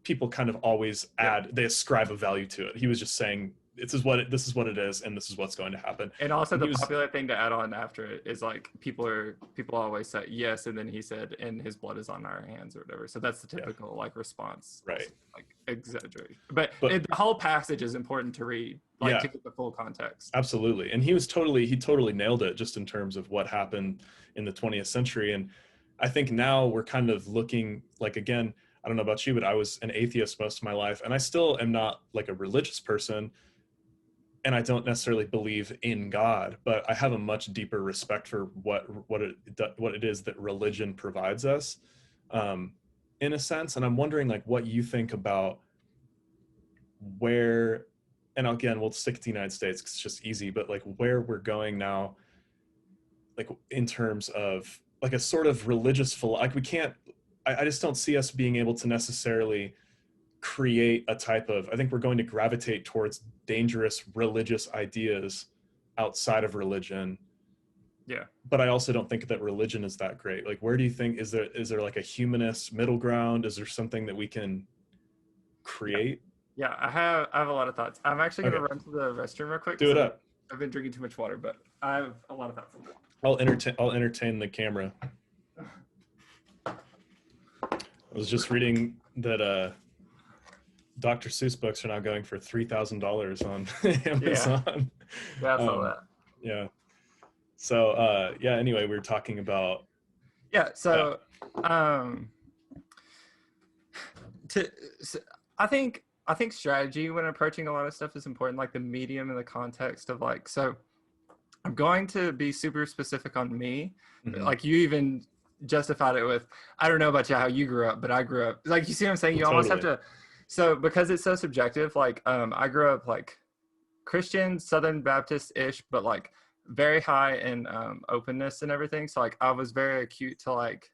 people kind of always they ascribe a value to it. He was just saying this is what it is, and this is what's going to happen. And also the popular thing to add on after it is like people always say yes, and then he said, and his blood is on our hands or whatever. So that's the typical like response, right? Like exaggeration. But the whole passage is important to read, like to get the full context. Absolutely. And he totally nailed it just in terms of what happened in the 20th century. And I think now we're kind of looking like, again, I don't know about you, but I was an atheist most of my life, and I still am not like a religious person, and I don't necessarily believe in God, but I have a much deeper respect for what it is that religion provides us, in a sense. And I'm wondering like what you think about where, and again, we'll stick to the United States because it's just easy, but like where we're going now, like in terms of like a sort of religious like we can't, I just don't see us being able to necessarily create a type of, I think we're going to gravitate towards dangerous religious ideas outside of religion. Yeah. But I also don't think that religion is that great. Like, where do you think, is there like a humanist middle ground? Is there something that we can create? Yeah, I have a lot of thoughts. I'm actually going to run to the restroom real quick. Do it up. I've been drinking too much water, but I have a lot of thoughts. I'll entertain the camera. I was just reading that Dr. Seuss books are now going for $3,000 on Amazon. Yeah, I saw that. Yeah. So anyway, we were talking about so I think strategy when approaching a lot of stuff is important, like the medium and the context of like, so I'm going to be super specific on me. Mm-hmm. Like you even justified it with, I don't know about you, how you grew up, but I grew up, like, you see what I'm saying? You almost have to, so because it's so subjective, like I grew up like Christian, Southern Baptist-ish, but like very high in openness and everything. So like I was very acute to like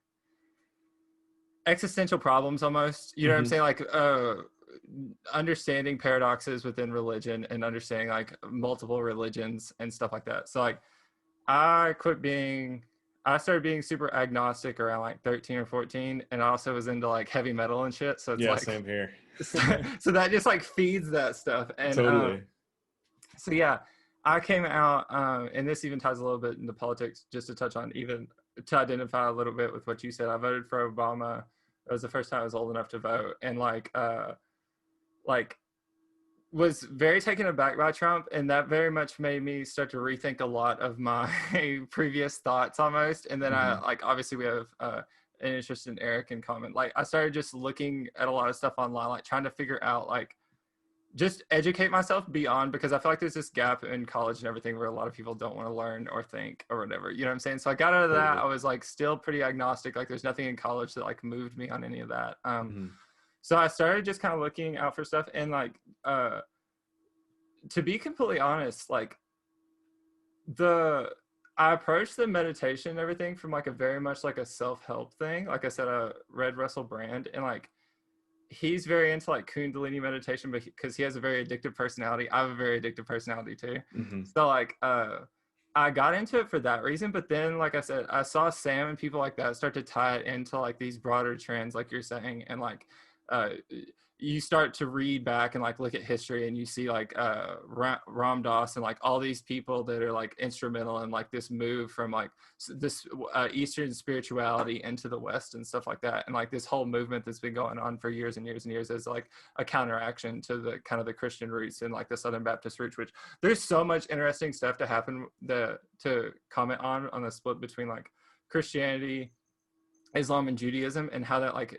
existential problems almost, you know what I'm saying? Like understanding paradoxes within religion and understanding like multiple religions and stuff like that. So like I started being super agnostic around like 13 or 14, and I also was into like heavy metal and shit. So it's like, same here. So that just like feeds that stuff. And totally. So yeah, I came out, and this even ties a little bit into politics, just to touch on, even to identify a little bit with what you said. I voted for Obama. It was the first time I was old enough to vote, and like was very taken aback by Trump, and that very much made me start to rethink a lot of my previous thoughts almost. And then I like, obviously we have an interest in Eric in common. Like I started just looking at a lot of stuff online, like trying to figure out, like just educate myself beyond, because I feel like there's this gap in college and everything where a lot of people don't want to learn or think or whatever, you know what I'm saying? So I got out of that. I was like still pretty agnostic. Like there's nothing in college that like moved me on any of that. So I started just kind of looking out for stuff, and like, to be completely honest, like I approached the meditation and everything from like a very much like a self-help thing. Like I said, I read Russell Brand, and like, he's very into like Kundalini meditation, but because he has a very addictive personality. I have a very addictive personality too. So like, I got into it for that reason. But then, like I said, I saw Sam and people like that start to tie it into like these broader trends, like you're saying, and like, you start to read back and like look at history, and you see like Ram Dass and like all these people that are like instrumental in like this move from like this Eastern spirituality into the West and stuff like that, and like this whole movement that's been going on for years and years and years as like a counteraction to the kind of the Christian roots and like the Southern Baptist roots, which there's so much interesting stuff to happen to comment on the split between like Christianity, Islam, and Judaism, and how that like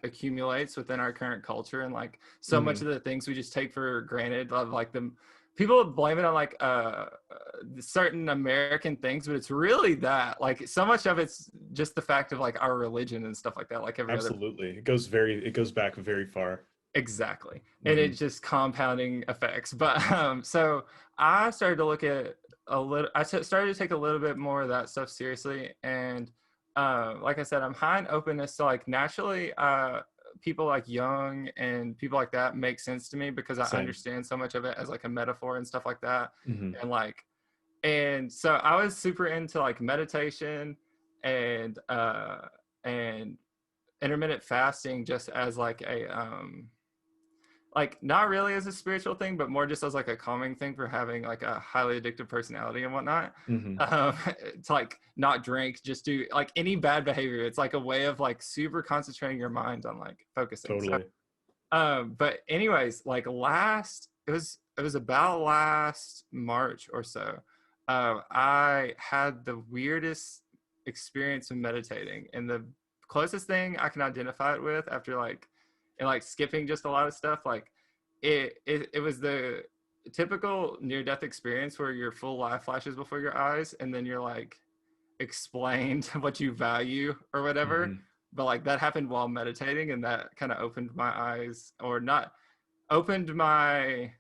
accumulates within our current culture, and like so much of the things we just take for granted, of like the people blame it on like certain American things, but it's really that, like, so much of it's just the fact of like our religion and stuff like that, like every other. Absolutely. It goes back very far. Exactly. And it's just compounding effects. But so I started to look at started to take a little bit more of that stuff seriously. And like I said, I'm high in openness. So like naturally, people like Jung and people like that make sense to me because I understand so much of it as like a metaphor and stuff like that. And like, and so I was super into like meditation and intermittent fasting just as like a like not really as a spiritual thing, but more just as like a calming thing for having like a highly addictive personality and whatnot. To like not drink, just do like any bad behavior. It's like a way of like super concentrating your mind on like focusing. Totally. So, but anyways, like it was about last March or so. I had the weirdest experience of meditating, and the closest thing I can identify it with after like, and like skipping just a lot of stuff, like it was the typical near-death experience where your full life flashes before your eyes and then you're like explained what you value or whatever. But like that happened while meditating, and that kind of opened my eyes, or not opened my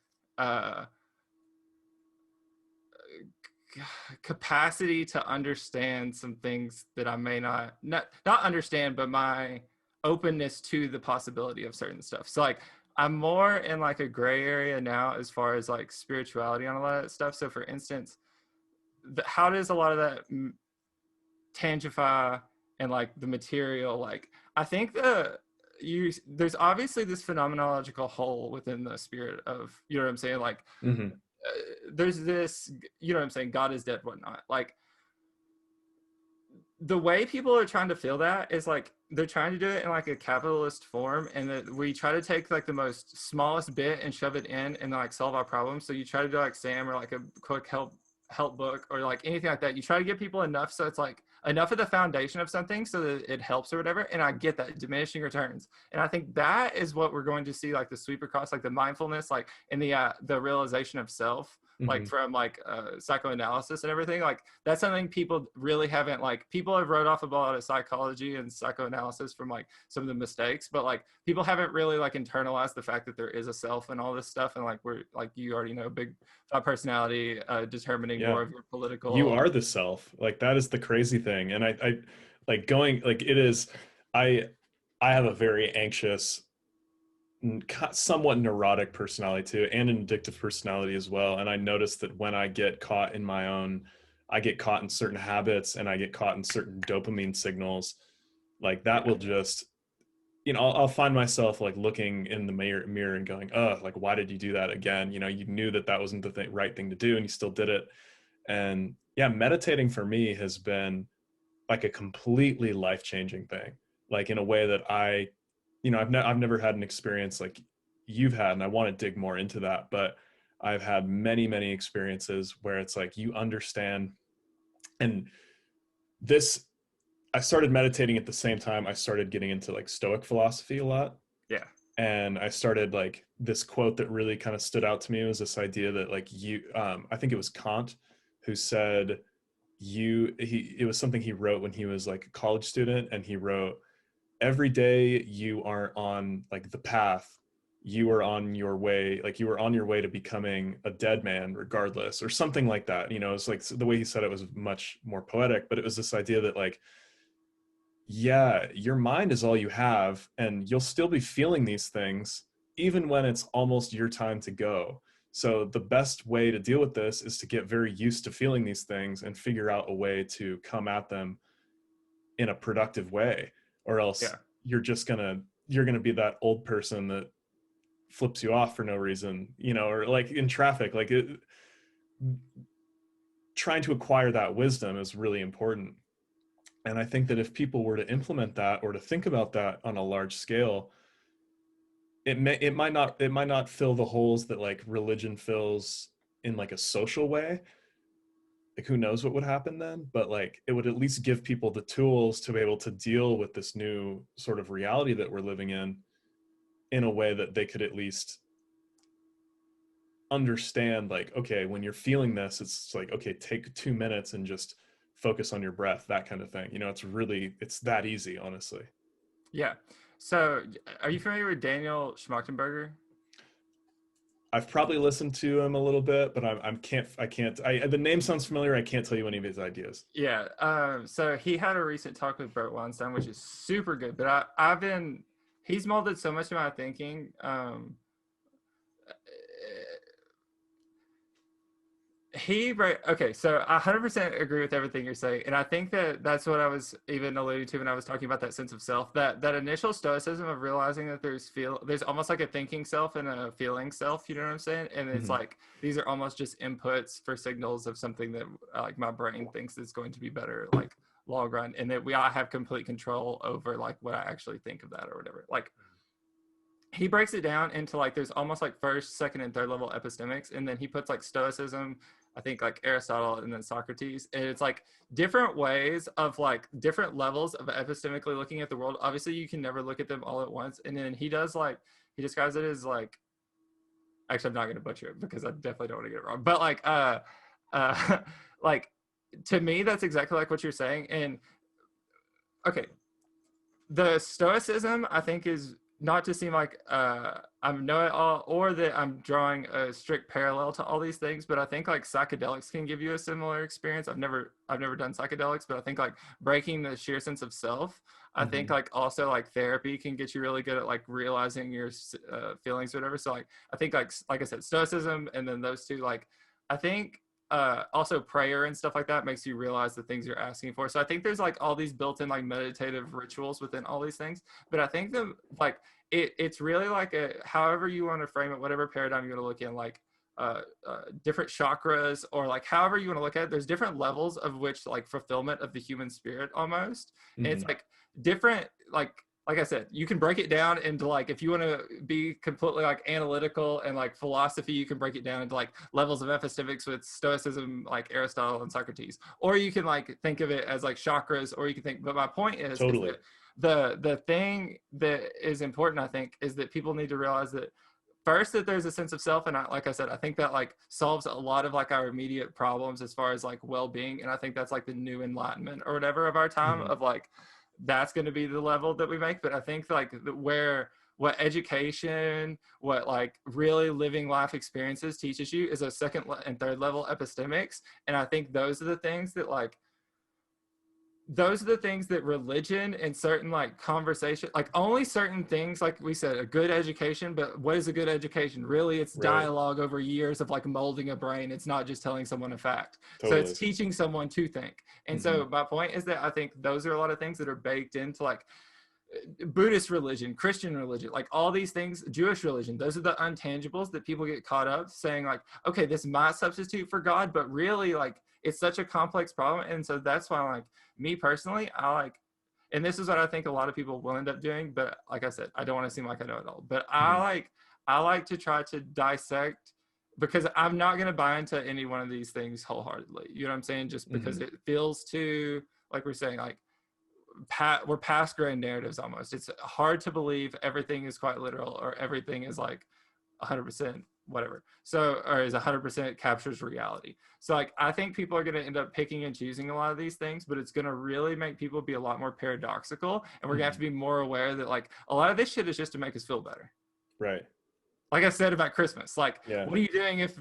capacity to understand some things that I may not understand, but my openness to the possibility of certain stuff. So like I'm more in like a gray area now as far as like spirituality on a lot of that stuff. So for instance, how does a lot of that tangify and like the material? Like I think there's obviously this phenomenological hole within the spirit of, you know what I'm saying? Like there's this, you know what I'm saying, God is dead, whatnot. Like the way people are trying to feel that is like they're trying to do it in like a capitalist form, and that we try to take like the most smallest bit and shove it in and like solve our problems. So you try to do like Sam or like a quick help book or like anything like that. You try to give people enough so it's like enough of the foundation of something so that it helps or whatever. And I get that, diminishing returns. And I think that is what we're going to see, like the sweep across, like the mindfulness, like in the realization of self, like from like psychoanalysis and everything. Like that's something people really haven't, like people have wrote off a lot of psychology and psychoanalysis from like some of the mistakes, but like people haven't really like internalized the fact that there is a self and all this stuff. And like we're like, you already know, big personality determining more of your political. You are the self. Like that is the crazy thing. And I like going like it is. I have a very anxious, somewhat neurotic personality too, and an addictive personality as well. And I notice that when I get caught in I get caught in certain habits and I get caught in certain dopamine signals, like that will just, you know, I'll find myself like looking in the mirror and going, oh, like, why did you do that again? You know, you knew that wasn't the right thing to do and you still did it. And yeah, meditating for me has been like a completely life-changing thing, like in a way that I've never had an experience like you've had, and I want to dig more into that, but I've had many experiences where it's like you understand. And this, I started meditating at the same time I started getting into like Stoic philosophy a lot. Yeah. And I started like this quote that really kind of stood out to me was this idea that like I think it was Kant who said it was something he wrote when he was like a college student, and he wrote, every day you are on like the path, you are on your way, like you were on your way to becoming a dead man regardless, or something like that. You know, it's like the way he said it was much more poetic, but it was this idea that like, yeah, your mind is all you have, and you'll still be feeling these things even when it's almost your time to go. So the best way to deal with this is to get very used to feeling these things and figure out a way to come at them in a productive way, or else you're gonna be that old person that flips you off for no reason, you know, or like in traffic, like trying to acquire that wisdom is really important. And I think that if people were to implement that or to think about that on a large scale, it might not fill the holes that like religion fills in like a social way. Like who knows what would happen then, but like it would at least give people the tools to be able to deal with this new sort of reality that we're living in a way that they could at least understand, like, okay, when you're feeling this, it's like, okay, take 2 minutes and just focus on your breath, that kind of thing. You know, it's that easy, honestly. Yeah. So, are you familiar with Daniel Schmachtenberger? I've probably listened to him a little bit, but the name sounds familiar. I can't tell you any of his ideas. Yeah. So he had a recent talk with Bert Weinstein, which is super good. But he's molded so much of my thinking. Okay, so I 100% agree with everything you're saying, and I think that that's what I was even alluding to when I was talking about that sense of self, that initial stoicism of realizing that there's almost like a thinking self and a feeling self, you know what I'm saying? And it's Mm-hmm. like these are almost just inputs for signals of something that like my brain thinks is going to be better, like long run, and that we all have complete control over like what I actually think of that or whatever. Like he breaks it down into like there's almost like first, second, and third level epistemics, and then he puts like stoicism, I think like Aristotle, and then Socrates, and it's like different ways of like different levels of epistemically looking at the world. Obviously you can never look at them all at once, and then he describes it as like, actually I'm not going to butcher it because I definitely don't want to get it wrong, but like like to me that's exactly like what you're saying. And okay, the stoicism I think is not to seem like I'm know-it-all or that I'm drawing a strict parallel to all these things, but I think like psychedelics can give you a similar experience. I've never done psychedelics, but I think like breaking the sheer sense of self, I think Mm-hmm. like also like therapy can get you really good at like realizing your feelings or whatever. So like I think like I said, stoicism, and then those two, like I think also prayer and stuff like that makes you realize the things you're asking for. So I think there's like all these built-in like meditative rituals within all these things, but I think that like it's really like however you want to frame it, whatever paradigm you want to look in, like different chakras, or like however you want to look at it, there's different levels of which like fulfillment of the human spirit almost. And it's Mm-hmm. like different, like I said, you can break it down into like, if you want to be completely like analytical and like philosophy, you can break it down into like levels of epistemics with stoicism, like Aristotle and Socrates, or you can like think of it as like chakras, or you can think, but my point is Totally. that the thing that is important, I think, is that people need to realize that first, that there's a sense of self, and like I said, I think that like solves a lot of like our immediate problems as far as like well-being, and I think that's like the new enlightenment or whatever of our time, Mm-hmm. of like that's going to be the level that we make. But I think like where what education, what like really living life experiences teaches you is a second and third level epistemics, and I think those are the things that religion and certain like conversation, like only certain things, like we said, a good education. But what is a good education? Really, it's Right. dialogue over years of like molding a brain. It's not just telling someone a fact. So it's Totally. teaching someone to think. And Mm-hmm. so my point is that I think those are a lot of things that are baked into like Buddhist religion, Christian religion, like all these things, Jewish religion, those are the untangibles that people get caught up saying like, okay, this might substitute for God, but really like it's such a complex problem. And so that's why like me personally, I like, and this is what I think a lot of people will end up doing, but like I said, I don't want to seem like I know it all, but Mm-hmm. I like to try to dissect, because I'm not going to buy into any one of these things wholeheartedly. You know what I'm saying? Just because Mm-hmm. it feels too, like we're saying, like we're past grand narratives almost. It's hard to believe everything is quite literal, or everything is like 100% whatever. So, or is 100% captures reality. So like, I think people are going to end up picking and choosing a lot of these things, but it's going to really make people be a lot more paradoxical. And we're going to have Mm-hmm. to be more aware that like a lot of this shit is just to make us feel better. Right. Like I said about Christmas, like Yeah. what are you doing if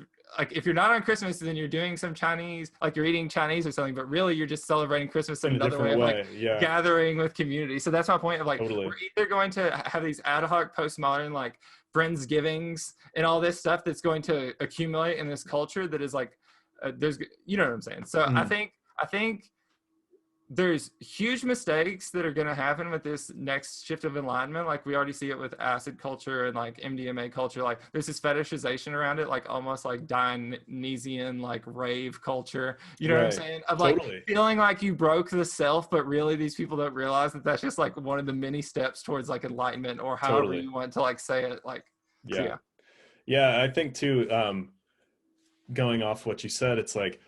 you're not on Christmas, then you're doing some Chinese, like you're eating Chinese or something, but really you're just celebrating Christmas in In a another way different of like way. Yeah. gathering with community. So that's my point of like, we're Totally. either going to have these ad hoc postmodern like friendsgivings and all this stuff that's going to accumulate in this culture that is like there's, you know what I'm saying? So Mm-hmm. I think there's huge mistakes that are going to happen with this next shift of enlightenment. Like we already see it with acid culture and like MDMA culture. Like there's this fetishization around it, like almost like Dionysian, like rave culture. You know what I'm Right. saying? Of like Totally. feeling like you broke the self, but really these people don't realize that that's just like one of the many steps towards like enlightenment, or however Totally. you want to like say it. Like, so Yeah. yeah. Yeah. I think too, going off what you said, it's like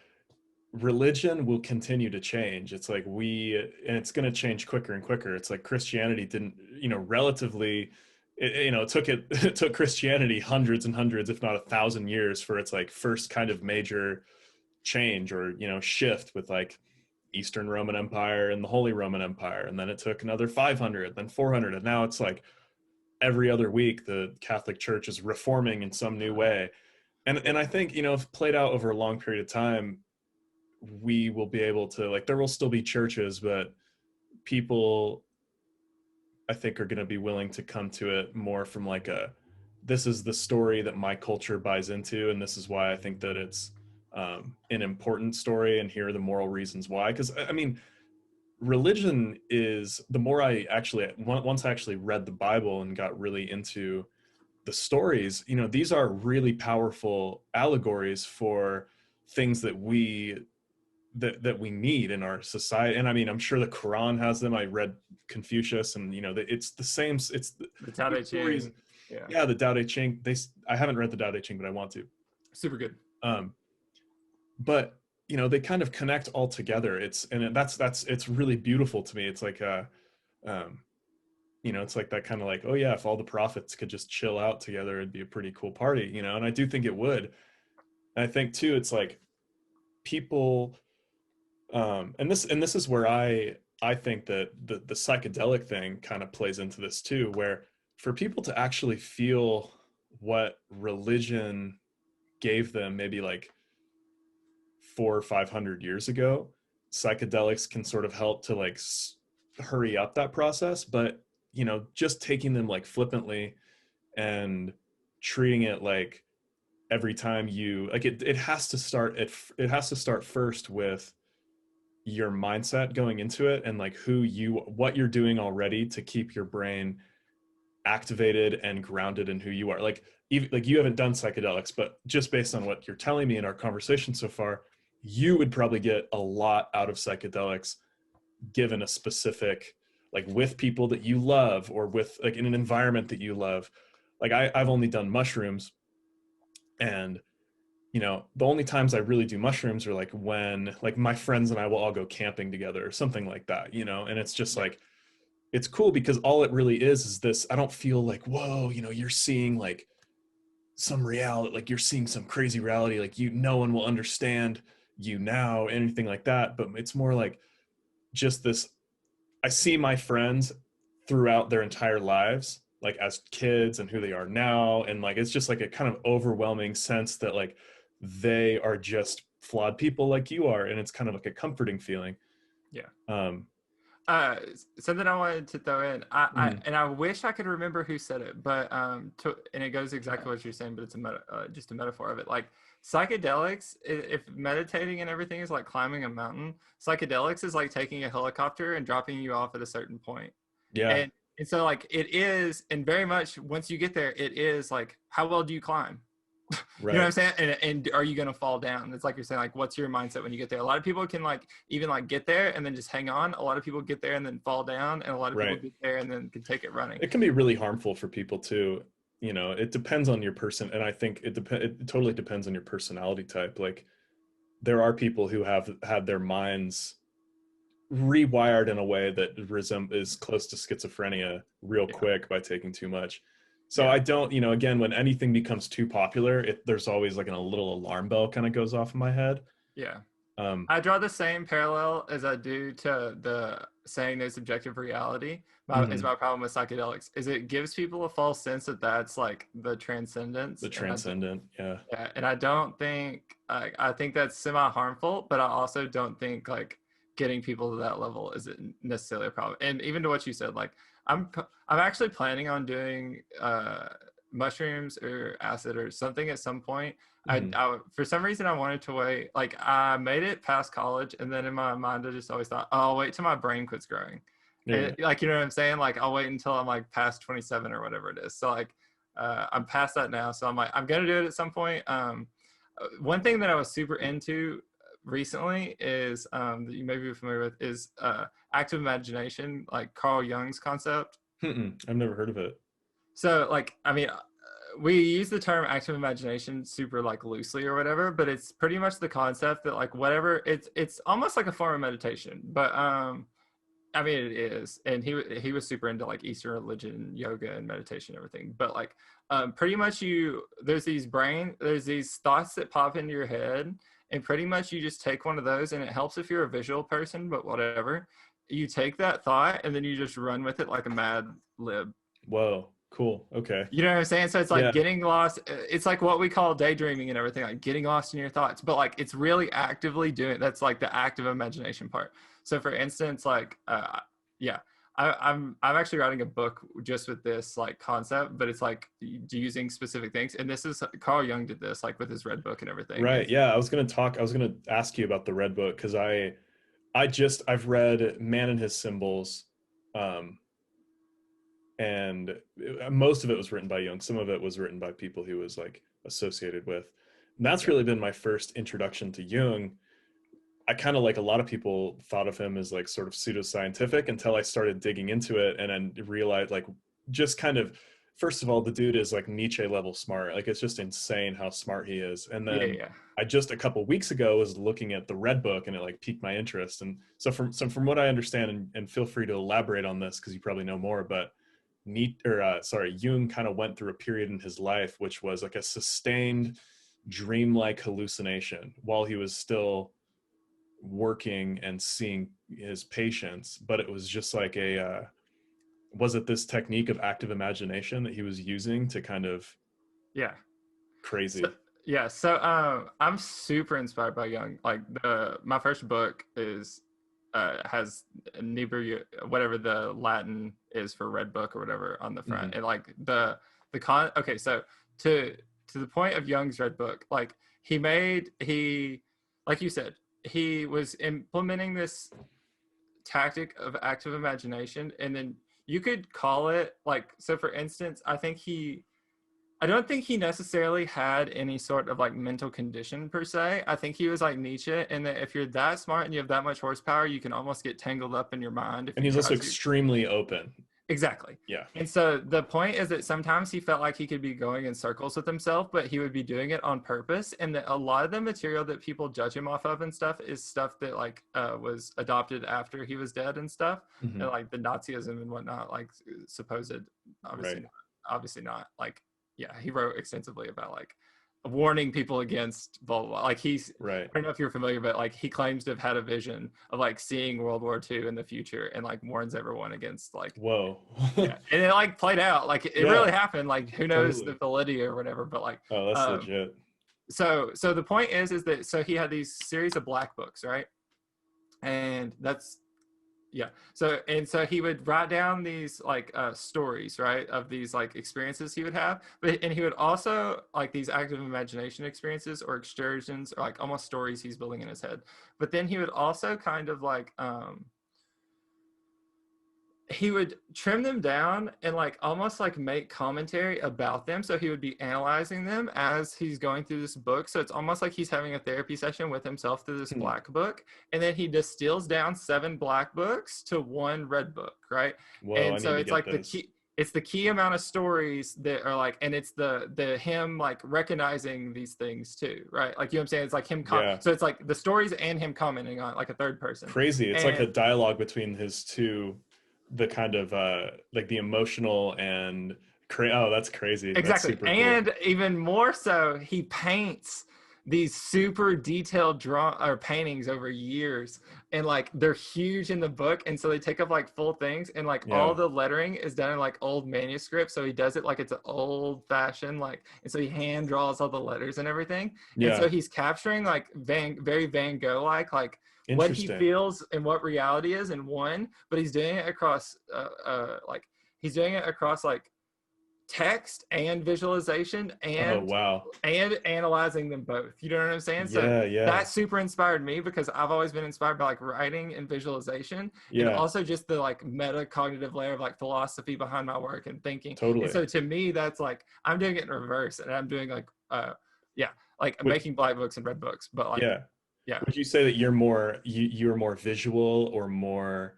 religion will continue to change. It's like and it's going to change quicker and quicker. It's like Christianity didn't, relatively it took Christianity hundreds and hundreds, if not 1,000 years, for its like first kind of major change or shift with like Eastern Roman Empire and the Holy Roman Empire, and then it took another 500, then 400, and now it's like every other week the Catholic Church is reforming in some new way. And I think, if played out over a long period of time, we will be able to, like, there will still be churches, but people, I think, are going to be willing to come to it more from like this is the story that my culture buys into, and this is why I think that it's an important story, and here are the moral reasons why. Because I mean, religion is, the more I actually, once I actually read the Bible and got really into the stories, these are really powerful allegories for things that we need in our society. And I mean, I'm sure the Quran has them. I read Confucius, and it's the same. It's the Tao Te Ching. Yeah, the Tao Te Ching. I haven't read the Tao Te Ching, but I want to. Super good. But they kind of connect all together. It's really beautiful to me. It's like it's like that kind of like, oh yeah, if all the prophets could just chill out together, it'd be a pretty cool party, and I do think it would. And I think too, it's like people, and this is where I think that the psychedelic thing kind of plays into this too, where for people to actually feel what religion gave them maybe like 400 or 500 years ago, psychedelics can sort of help to like hurry up that process. But just taking them like flippantly and treating it like every time you like it has to start first with your mindset going into it, and like what you're doing already to keep your brain activated and grounded in who you are. Like, even like, you haven't done psychedelics, but just based on what you're telling me in our conversation so far, you would probably get a lot out of psychedelics given a specific, like, with people that you love, or with like in an environment that you love. Like I've only done mushrooms, and the only times I really do mushrooms are like when like my friends and I will all go camping together or something like that, and it's just like, it's cool because all it really is this, I don't feel like, whoa, you're seeing like some reality, like you're seeing some crazy reality, like no one will understand you now, anything like that. But it's more like just this, I see my friends throughout their entire lives, like as kids and who they are now, and like it's just like a kind of overwhelming sense that like they are just flawed people like you are, and it's kind of like a comforting feeling. Something I wanted to throw in, I wish I could remember who said it, but and it goes exactly what you're saying, but it's just a metaphor of it. Like psychedelics, if meditating and everything is like climbing a mountain, psychedelics is like taking a helicopter and dropping you off at a certain point. Yeah. And so like it is, and very much once you get there, it is like, how well do you climb? Right. You know what I'm saying? And are you going to fall down? It's like you're saying, like, what's your mindset when you get there? A lot of people can like even like get there and then just hang on. A lot of people get there and then fall down, and a lot of people get there and then can take it running. It can be really harmful for people too. It depends on your person, and I think it totally depends on your personality type. Like, there are people who have had their minds rewired in a way that is close to schizophrenia real quick by taking too much. So I don't, again, when anything becomes too popular, there's always like a little alarm bell kind of goes off in my head. Yeah. I draw the same parallel as I do to the saying there's objective reality. Is my problem with psychedelics is it gives people a false sense that that's like the transcendence. The transcendent, yeah. And I don't think, I think that's semi-harmful, but I also don't think like getting people to that level isn't necessarily a problem. And even to what you said, like, I'm actually planning on doing mushrooms or acid or something at some point. I for some reason I wanted to wait. Like, I made it past college, and then in my mind I just always thought, oh, I'll wait till my brain quits growing. And, like, you know what I'm saying? Like, I'll wait until I'm like past 27 or whatever it is. So like I'm past that now. So I'm like, I'm gonna do it at some point. One thing that I was super into recently is that you may be familiar with is active imagination, like Carl Jung's concept. I've never heard of it. So like, I mean, we use the term active imagination super like loosely or whatever, but it's pretty much the concept that like whatever, it's almost like a form of meditation, but I mean, it is, and he was super into like Eastern religion, yoga, and meditation, and everything. But like, pretty much there's these thoughts that pop into your head, and pretty much you just take one of those, and it helps if you're a visual person, but whatever. You take that thought and then you just run with it like a mad lib. Whoa, cool. Okay. You know what I'm saying? So it's like Yeah. getting lost. It's like what we call daydreaming and everything, like getting lost in your thoughts. But like it's really actively doing. That's like the active imagination part. So for instance, like yeah, I'm actually writing a book just with this like concept, but it's like using specific things. And this is Carl Jung did this like with his Red Book and everything. Right. Yeah. I was gonna ask you about the Red Book because I've read Man and His Symbols, and most of it was written by Jung. Some of it was written by people he was like associated with. And that's really been my first introduction to Jung. I kind of, like a lot of people, thought of him as like sort of pseudoscientific until I started digging into it and then realized like just kind of, first of all, the dude is like Nietzsche level smart. Like it's just insane how smart he is. And then I just a couple weeks ago was looking at the Red Book and it like piqued my interest. And so from what I understand, and feel free to elaborate on this because you probably know more, but Jung kind of went through a period in his life which was like a sustained dreamlike hallucination while he was still working and seeing his patients, but it was just like was it this technique of active imagination that he was using to kind of crazy. So I'm super inspired by Jung. Like my first book is has Niebuhr, whatever the Latin is for Red Book or whatever on the front. And like okay, so to the point of Jung's Red Book, like he like you said, he was implementing this tactic of active imagination, and then you could call it like, so for instance, I don't think he necessarily had any sort of like mental condition per se. I think he was like Nietzsche in that if you're that smart and you have that much horsepower, you can almost get tangled up in your mind. And he's also extremely open. Exactly. Yeah. And so the point is that sometimes he felt like he could be going in circles with himself, but he would be doing it on purpose. And that a lot of the material that people judge him off of and stuff is stuff that like was adopted after he was dead and stuff. And like the Nazism and whatnot, like supposed, obviously not. Like, yeah, he wrote extensively about like warning people against blah, blah, blah. Like he's I don't know if you're familiar, but like he claims to have had a vision of like seeing World War II in the future and like warns everyone against like whoa. And it like played out, like it really happened. Like who knows the validity or whatever, but like that's legit. So the point is that so he had these series of black books, right? And that's so he would write down these like stories, right, of these like experiences he would have, and he would also like these active imagination experiences or excursions or like almost stories he's building in his head. But then he would also kind of like he would trim them down and like almost like make commentary about them. So he would be analyzing them as he's going through this book. So it's almost like he's having a therapy session with himself through this black book. And then he distills down 7 black books to 1 red book, right? Whoa, and so it's like the key amount of stories that are like, and it's the him like recognizing these things too, right? Like, you know what I'm saying? It's like him so it's like the stories and him commenting on like a third person. Crazy. It's like a dialogue between his two, the kind of like the emotional and that's crazy. Exactly. That's and cool. Even more so, he paints these super detailed paintings over years, and like they're huge in the book, and so they take up like full things, and like all the lettering is done in like old manuscripts, so he does it like it's an old fashioned like, and so he hand draws all the letters and everything. And so he's capturing like very Van Gogh like what he feels and what reality is in one, but he's doing it across like text and visualization and and analyzing them both. You know what I'm saying? So that super inspired me because I've always been inspired by like writing and visualization, and also just the like metacognitive layer of like philosophy behind my work and thinking. And so to me, that's like I'm doing it in reverse, and I'm doing like making black books and red books, but like would you say that you're more visual or more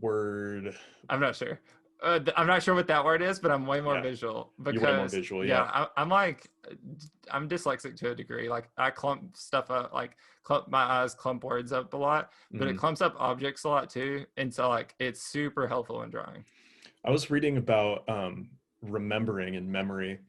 word? I'm not sure. I'm not sure what that word is, but I'm way more Yeah, visual you're way more because visual. yeah, Yeah. I'm like, I'm dyslexic to a degree. Like I clump stuff up, like my eyes clump words up a lot, but it Mhm. clumps up objects a lot too. And so like it's super helpful in drawing. I was reading about remembering and memory,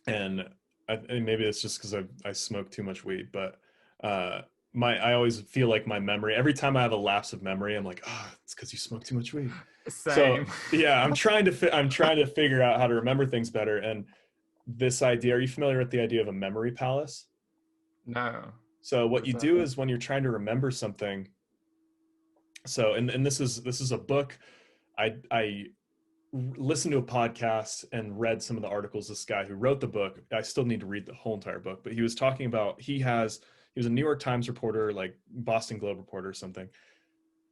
and and maybe it's just because I smoke too much weed, but uh, I always feel like my memory every time I have a lapse of memory, I'm like, oh, it's because you smoke too much weed. So Same. yeah, I'm trying to figure out how to remember things better. And this idea, are you familiar with the idea of a memory palace? No. So what What's you that? do is when you're trying to remember something, so and this is a book. I listened to a podcast and read some of the articles. This guy who wrote the book, I still need to read the whole entire book, but he was talking about he was a New York Times reporter, like Boston Globe reporter or something.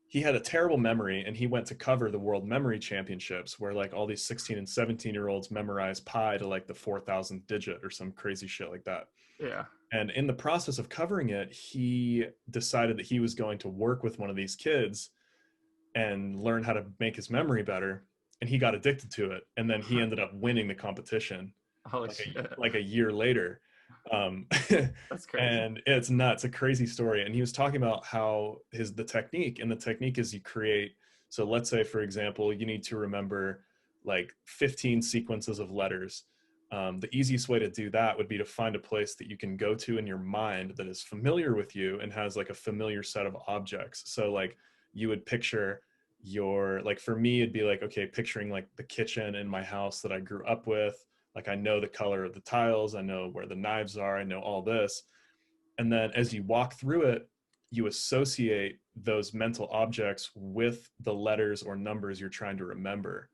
He had a terrible memory, and he went to cover the World Memory Championships, where like all these 16 and 17-year-olds memorize pi to like the 4,000th digit or some crazy shit like that. Yeah. And in the process of covering it, he decided that he was going to work with one of these kids and learn how to make his memory better. And he got addicted to it. And then he ended up winning the competition Holy shit. like a year later. Um, That's crazy. and it's nuts, a crazy story. And he was talking about how the technique, and the technique is you create. So let's say, for example, you need to remember like 15 sequences of letters. The easiest way to do that would be to find a place that you can go to in your mind that is familiar with you and has like a familiar set of objects. So like you would picture like for me it'd be like, okay, picturing like the kitchen in my house that I grew up with. Like I know the color of the tiles, I know where the knives are, I know all this. And then as you walk through it, you associate those mental objects with the letters or numbers you're trying to remember.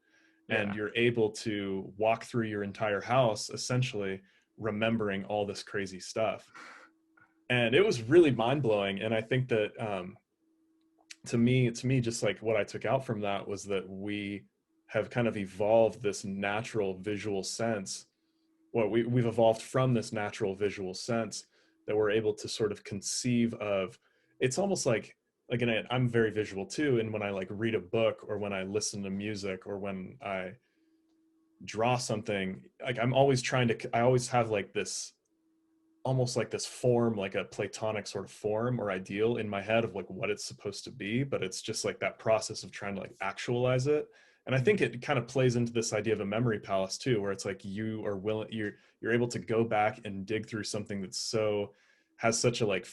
And Yeah. you're able to walk through your entire house essentially remembering all this crazy stuff. And it was really mind-blowing. And I think that to me just like what I took out from that was that we have kind of evolved this natural visual sense. Well, we've evolved from this natural visual sense that we're able to sort of conceive of. It's almost like and I'm very visual too, and when I like read a book or when I listen to music or when I draw something, like I always have like this, almost like this form, like a platonic sort of form or ideal in my head of like what it's supposed to be, but it's just like that process of trying to like actualize it. And I think it kind of plays into this idea of a memory palace too, where it's like you're able to go back and dig through something that's has such a like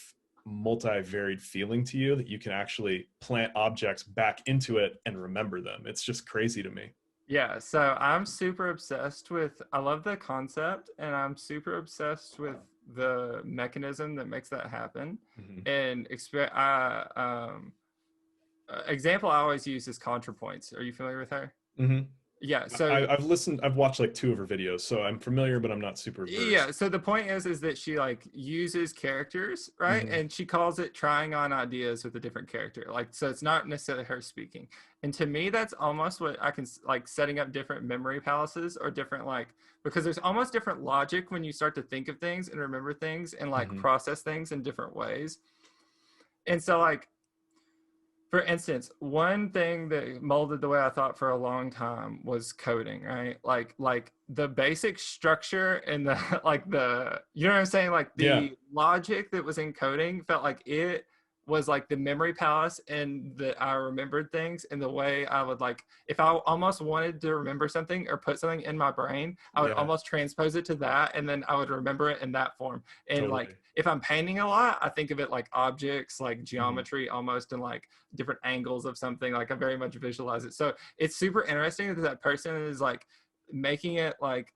multi-varied feeling to you that you can actually plant objects back into it and remember them. It's just crazy to me. Yeah, so I'm super obsessed with, I love the concept, and I'm super obsessed with the mechanism that makes that happen. Mm-hmm. And example I always use is ContraPoints. Are you familiar with her? Mm-hmm. Yeah, so I've watched like two of her videos, so I'm familiar, but I'm not super yeah, versed. so the point is that she like uses characters, right? Mm-hmm. And she calls it trying on ideas with a different character. Like, so it's not necessarily her speaking. And to me, that's almost what I can like setting up different memory palaces or different like, because there's almost different logic when you start to think of things and remember things and like Mm-hmm. process things in different ways. And so like, for instance, one thing that molded the way I thought for a long time was coding, right? Like the basic structure and the like the, you know what I'm saying? Like Yeah. the logic that was in coding felt like it was like the memory palace, and that I remembered things in the way I would like, if I almost wanted to remember something or put something in my brain, I would Yeah. almost transpose it to that, and then I would remember it in that form. And like Totally. if I'm painting a lot, I think of it like objects, like Mm-hmm. geometry almost, and like different angles of something. Like I very much visualize it. So it's super interesting that that person is like making it like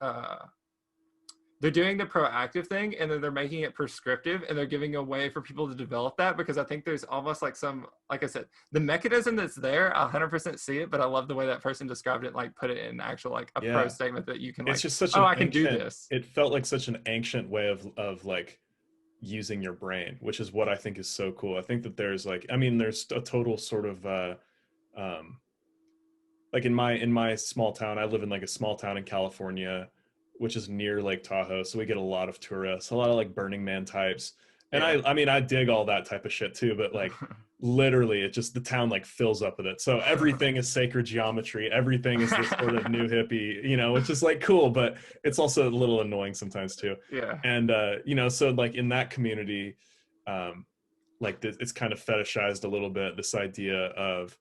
they're doing the proactive thing, and then they're making it prescriptive, and they're giving a way for people to develop that, because I think there's almost like some, like I said, the mechanism that's there, I 100% see it, but I love the way that person described it, like put it in actual like a pro Yeah. statement that you can It's like, just such oh, an I can do ancient, this. it felt like such an ancient way of like using your brain, which is what I think is so cool. I think that there's like, I mean, there's a total sort of um like in my small town, I live in like a small town in California, which is near Lake Tahoe. So we get a lot of tourists, a lot of like Burning Man types. And Yeah. I mean, I dig all that type of shit too, but like literally it just, the town like fills up with it. So everything is sacred geometry. Everything is this sort of new hippie, you know, which is like cool, but it's also a little annoying sometimes too. Yeah. And, you know, so like in that community, like it's kind of fetishized a little bit, this idea of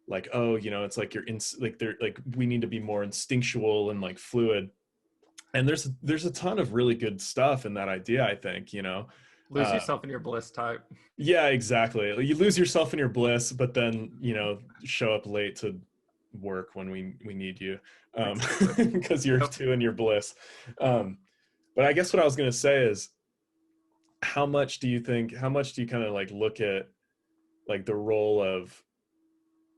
like, oh, you know, it's like like they're like, we need to be more instinctual and like fluid. And there's a ton of really good stuff in that idea, I think, you know. Lose yourself in your bliss type. Yeah, exactly. You lose yourself in your bliss, but then, you know, show up late to work when we need you, Exactly. because you're Yep. too in your bliss. But I guess what I was going to say is, how much do you kind of like look at like the role of,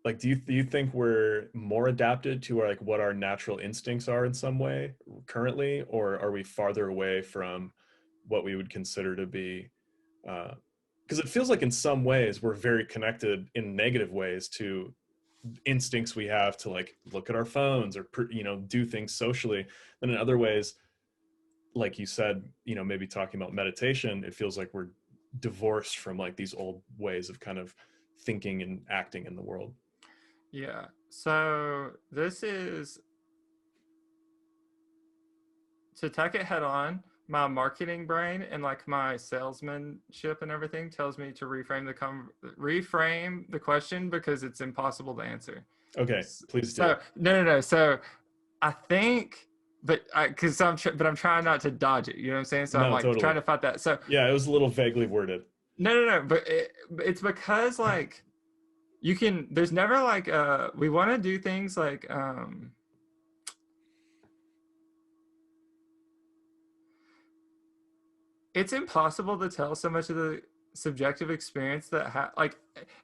like, do you think we're more adapted to like what our natural instincts are in some way currently, or are we farther away from what we would consider to be, because it feels like in some ways we're very connected in negative ways to instincts we have to like look at our phones or, you know, do things socially. And in other ways, like you said, you know, maybe talking about meditation, it feels like we're divorced from like these old ways of kind of thinking and acting in the world. Yeah. So this is to take it head on. My marketing brain and like my salesmanship and everything tells me to reframe the question because it's impossible to answer. Okay, please do. So no. So I think, but I'm trying not to dodge it. You know what I'm saying? So I'm No, like totally. trying to fight that. So Yeah, it was a little vaguely worded. no. But it's because like there's never like we want to do things like it's impossible to tell so much of the subjective experience that like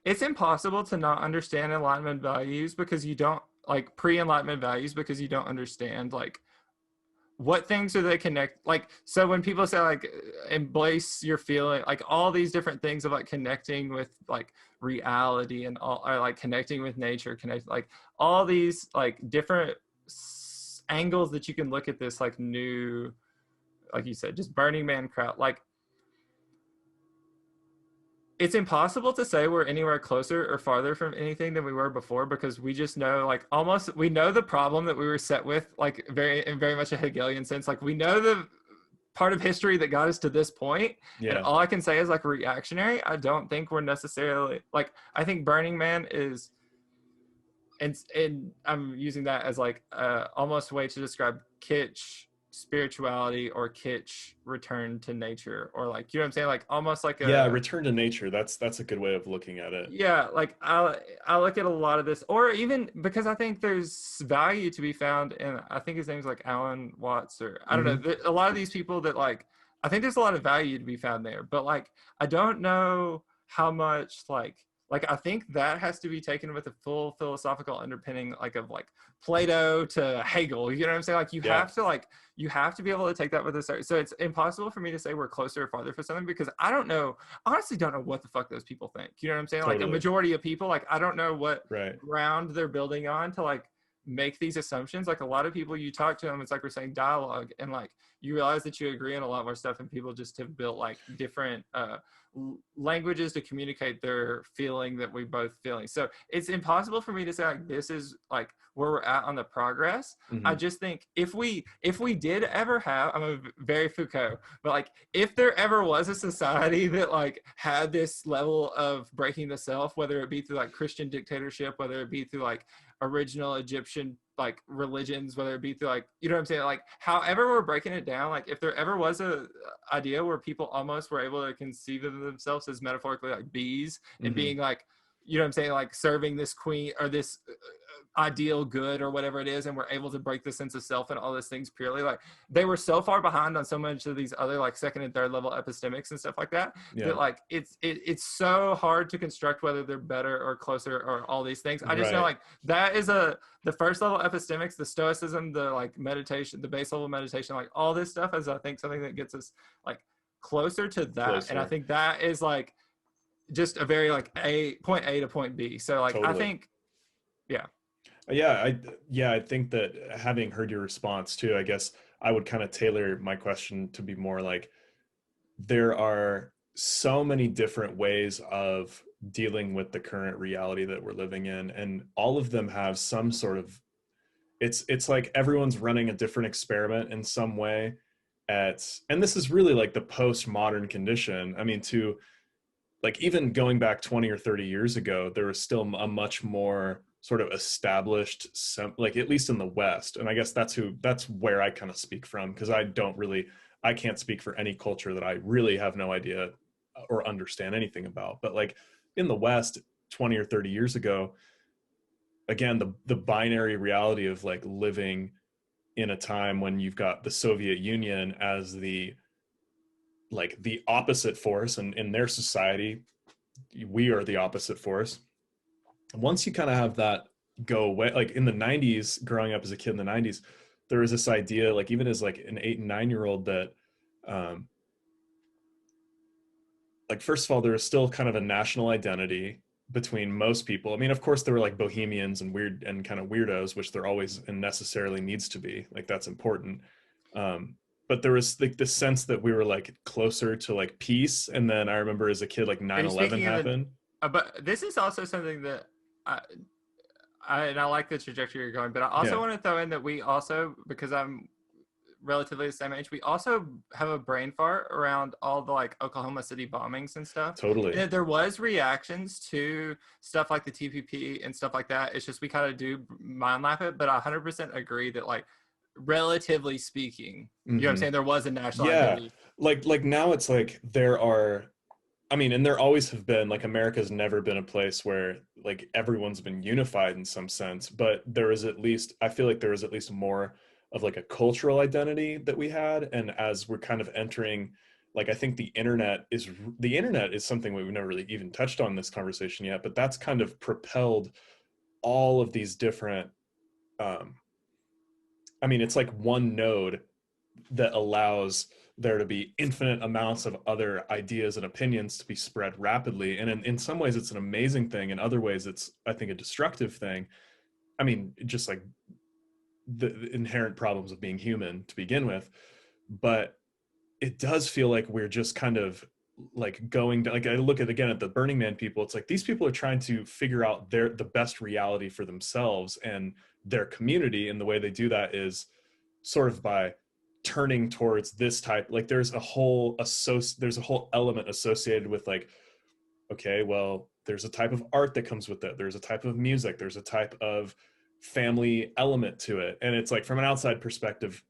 it's impossible to not understand enlightenment values because you don't like pre-enlightenment values because you don't understand like what things are they connect, like, so when people say like embrace your feeling, like all these different things of like connecting with like reality and all, or like connecting with nature, connect, like all these like different angles that you can look at this like new, like you said, just Burning Man crowd, like it's impossible to say we're anywhere closer or farther from anything than we were before because we just know like almost we know the problem that we were set with, like very much a Hegelian sense, like we know the part of history that got us to this point. Yeah. And all I can say is like reactionary. I don't think we're necessarily like, I think Burning Man is, and I'm using that as like almost a way to describe kitsch spirituality or kitsch return to nature, or like, you know what I'm saying, like almost like yeah, return to nature. That's a good way of looking at it. Yeah, like I look at a lot of this, or even because I think there's value to be found in, I think his name's like Alan Watts, or I don't know, a lot of these people that like, I think there's a lot of value to be found there, but like I don't know how much like I think that has to be taken with a full philosophical underpinning, like of like Plato to Hegel, you know what I'm saying, like you have to like, you have to be able to take that with a certain, so it's impossible for me to say we're closer or farther for something because I don't know, honestly don't know what the fuck those people think, you know what I'm saying, like a majority of people, like I don't know what ground they're building on to like make these assumptions. Like a lot of people, you talk to them, it's like we're saying dialogue, and like you realize that you agree on a lot more stuff, and people just have built like different languages to communicate their feeling that we both feeling. So it's impossible for me to say like this is like where we're at on the progress. I just think if we did ever have, I'm a very Foucault, but like if there ever was a society that like had this level of breaking the self, whether it be through like Christian dictatorship, whether it be through like original Egyptian like religions, whether it be through like, you know what I'm saying, like however we're breaking it down, like if there ever was a idea where people almost were able to conceive of themselves as metaphorically like bees and being like, you know what I'm saying, like serving this queen or this ideal good or whatever it is, and we're able to break the sense of self and all those things purely, like they were so far behind on so much of these other like second and third level epistemics and stuff like that, that like it's so hard to construct whether they're better or closer or all these things. I just know like that is the first level epistemics, the Stoicism, the like meditation, the base level meditation, like all this stuff is I think something that gets us like closer to that. And I think that is like just a very like point A to point B. So like I think I think that having heard your response too, I guess I would kind of tailor my question to be more like, there are so many different ways of dealing with the current reality that we're living in, and all of them have some sort of, it's like everyone's running a different experiment in some way and this is really like the postmodern condition. I mean, to like even going back 20 or 30 years ago, there was still a much more sort of established, like at least in the West. And I guess that's where I kind of speak from, because I can't speak for any culture that I really have no idea or understand anything about. But like in the West, 20 or 30 years ago, again, the binary reality of like living in a time when you've got the Soviet Union as the opposite force, and in their society we are the opposite force. Once you kind of have that go away, like in the 90s, growing up as a kid in the 90s, there was this idea, like even as like an 8 and 9-year-old, that like first of all, there was still kind of a national identity between most people. I mean, of course there were like bohemians and weird and kind of weirdos, which there always and necessarily needs to be, like that's important. But there was like this sense that we were like closer to like peace. And then I remember as a kid, like 9/11 happened. But this is also something that I like the trajectory you're going, but I also want to throw in that we also, because I'm relatively the same age, we also have a brain fart around all the like Oklahoma City bombings and stuff. Totally. And there was reactions to stuff like the TPP and stuff like that. It's just we kind of do mind lap it, but I 100% agree that like relatively speaking, you know what I'm saying, there was a national identity. Like now it's like there are, I mean, and there always have been, like America's never been a place where like everyone's been unified in some sense, but there is at least, I feel like there is at least more of like a cultural identity that we had. And as we're kind of entering, like I think the internet is something we've never really even touched on in this conversation yet, but that's kind of propelled all of these different, I mean, it's like one node that allows there to be infinite amounts of other ideas and opinions to be spread rapidly. And in some ways it's an amazing thing. In other ways, it's, I think, a destructive thing. I mean, just like the inherent problems of being human to begin with. But it does feel like we're just kind of like going to, like I look at again at the Burning Man people, it's like these people are trying to figure out the best reality for themselves and their community. And the way they do that is sort of by turning towards this type, like there's a whole element associated with like, okay, well, there's a type of art that comes with it, there's a type of music, there's a type of family element to it. And it's like from an outside perspective,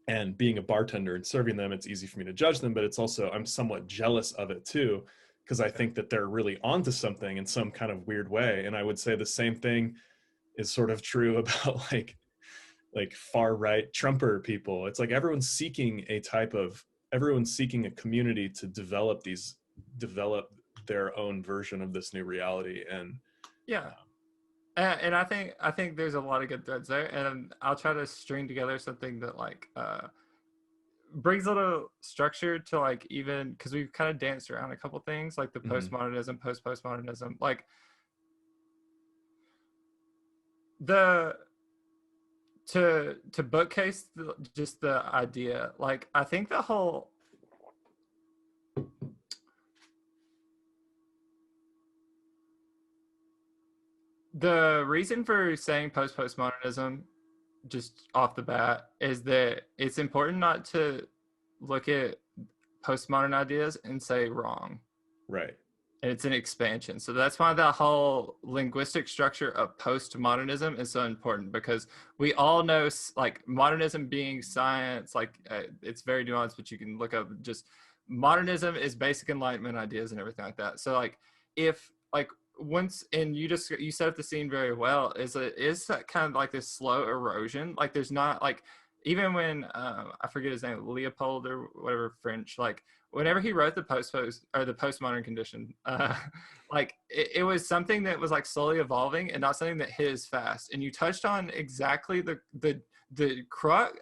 and being a bartender and serving them, it's easy for me to judge them, but it's also, I'm somewhat jealous of it too, because I think that they're really onto something in some kind of weird way. And I would say the same thing is sort of true about like far right Trumper people. It's like everyone's seeking a community to develop their own version of this new reality. And and I think there's a lot of good threads there, and I'll try to string together something that like brings a little structure to, like, even because we've kind of danced around a couple things like the postmodernism, postmodernism, like to bookcase just the idea, like I think the reason for saying postmodernism just off the bat is that it's important not to look at postmodern ideas and say wrong. Right. And it's an expansion. So that's why the whole linguistic structure of postmodernism is so important, because we all know like modernism being science, like it's very nuanced, but you can look up just modernism is basic Enlightenment ideas and everything like that. So like if like once, and you set up the scene very well, is that kind of like this slow erosion. Like there's not like, even when I forget his name, Leopold or whatever, French, like whenever he wrote the postmodern condition, like it was something that was like slowly evolving and not something that hit as fast. And you touched on exactly the crux.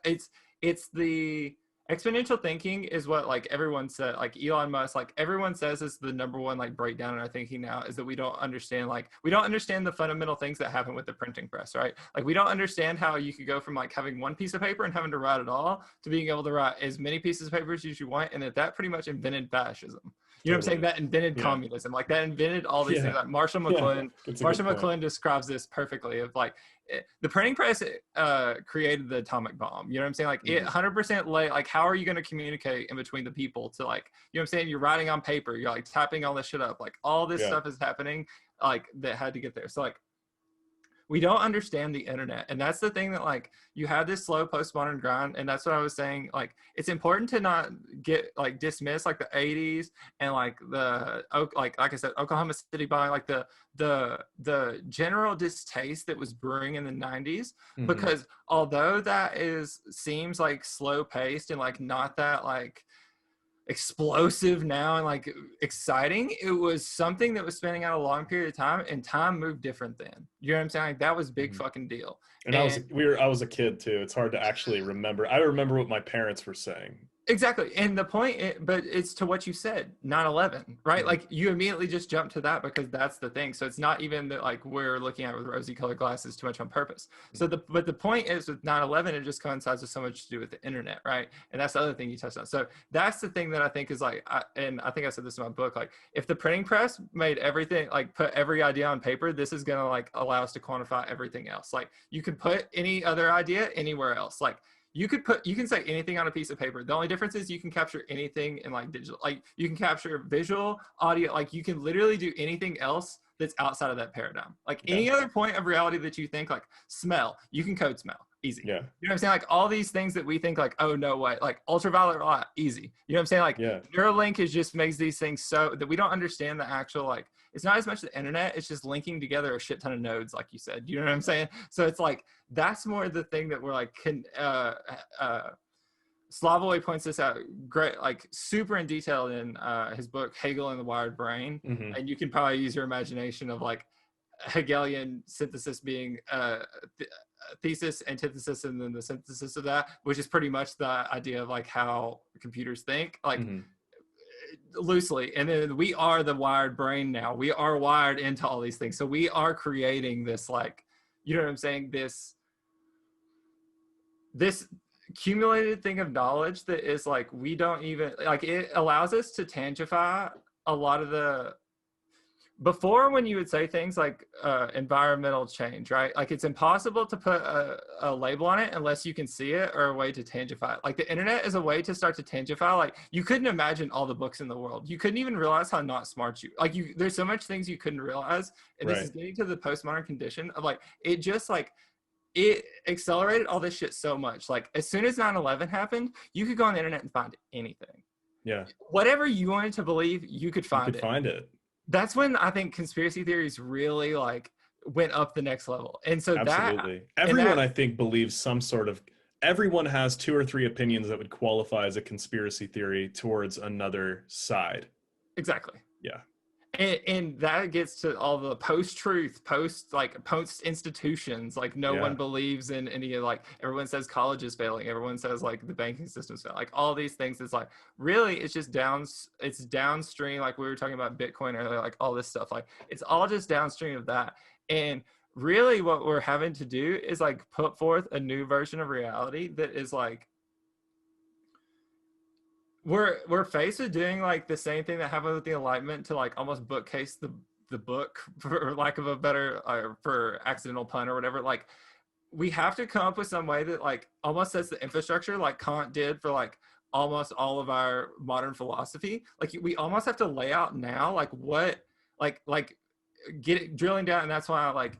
It's the Exponential thinking is what like everyone said, like Elon Musk, like everyone says is the number one like breakdown in our thinking now, is that we don't understand the fundamental things that happen with the printing press, right? Like we don't understand how you could go from like having one piece of paper and having to write it all to being able to write as many pieces of paper as you want, and that pretty much invented fascism. You know what I'm saying? That invented communism. Like that invented all these things. Like Marshall McLuhan describes this perfectly of like the printing press created the atomic bomb. You know what I'm saying? Like it 100% like how are you going to communicate in between the people to like, you know what I'm saying? You're writing on paper, you're like typing all this shit up. Like all this stuff is happening like that had to get there. So like we don't understand the internet, and that's the thing that like you have this slow postmodern grind, and that's what I was saying. Like it's important to not get like dismiss like the 80s and like the like I said Oklahoma City bombing, like the general distaste that was brewing in the 90s, because although that seems like slow paced and like not that like explosive now and like exciting, it was something that was spinning out a long period of time, and time moved different then. You know what I'm saying? Like that was a big fucking deal. And I was a kid too. It's hard to actually remember. I remember what my parents were saying. Exactly. And the point, but it's to what you said, 9/11, right? Like you immediately just jump to that because that's the thing. So it's not even that like we're looking at it with rosy colored glasses too much on purpose. So but the point is with 9/11, it just coincides with so much to do with the internet, right? And that's the other thing you touched on. So that's the thing that I think is like, and I think I said this in my book, like if the printing press made everything, like put every idea on paper, this is going to like allow us to quantify everything else. Like you can put any other idea anywhere else. Like you can say anything on a piece of paper. The only difference is you can capture anything in like digital, like you can capture visual, audio, like you can literally do anything else that's outside of that paradigm. Like any other point of reality that you think, like smell, you can code smell, easy. Yeah. You know what I'm saying? Like all these things that we think like, oh no way, like ultraviolet light, easy. You know what I'm saying? Like Neuralink just makes these things so that we don't understand the actual, like, it's not as much the internet, it's just linking together a shit ton of nodes, like you said. You know what I'm saying? So it's like, that's more the thing that we're like, Slavoj points this out great, like super in detail in his book, Hegel and the Wired Brain. And you can probably use your imagination of like Hegelian synthesis being thesis, antithesis, and then the synthesis of that, which is pretty much the idea of like how computers think, like loosely. And then we are the wired brain now. We are wired into all these things. So we are creating this, like, you know what I'm saying? This accumulated thing of knowledge that is like, we don't even, like, it allows us to tangify a lot of the, before when you would say things like environmental change, right? Like it's impossible to put a label on it unless you can see it or a way to tangify it. Like the internet is a way to start to tangify. Like you couldn't imagine all the books in the world. You couldn't even realize how not smart there's so much things you couldn't realize. And this is getting to the postmodern condition of like, it just like, it accelerated all this shit so much. Like as soon as 9/11 happened, you could go on the internet and find anything. Yeah. Whatever you wanted to believe, you could find it. That's when I think conspiracy theories really like went up the next level. And so everyone I think believes some sort of, everyone has 2 or 3 opinions that would qualify as a conspiracy theory towards another side. Exactly. Yeah. And that gets to all the post-truth, post-institutions. Like no one believes in any of, like, everyone says college is failing. Everyone says like the banking system's failing. Like all these things. It's like, really, it's just it's downstream. Like we were talking about Bitcoin earlier, like all this stuff. Like it's all just downstream of that. And really what we're having to do is like put forth a new version of reality that is like, we're faced with doing like the same thing that happened with the Enlightenment, to like almost bookcase the book, for lack of a better, for accidental pun or whatever. Like we have to come up with some way that like almost sets the infrastructure like Kant did for like almost all of our modern philosophy. Like we almost have to lay out now like what like drilling down. And that's why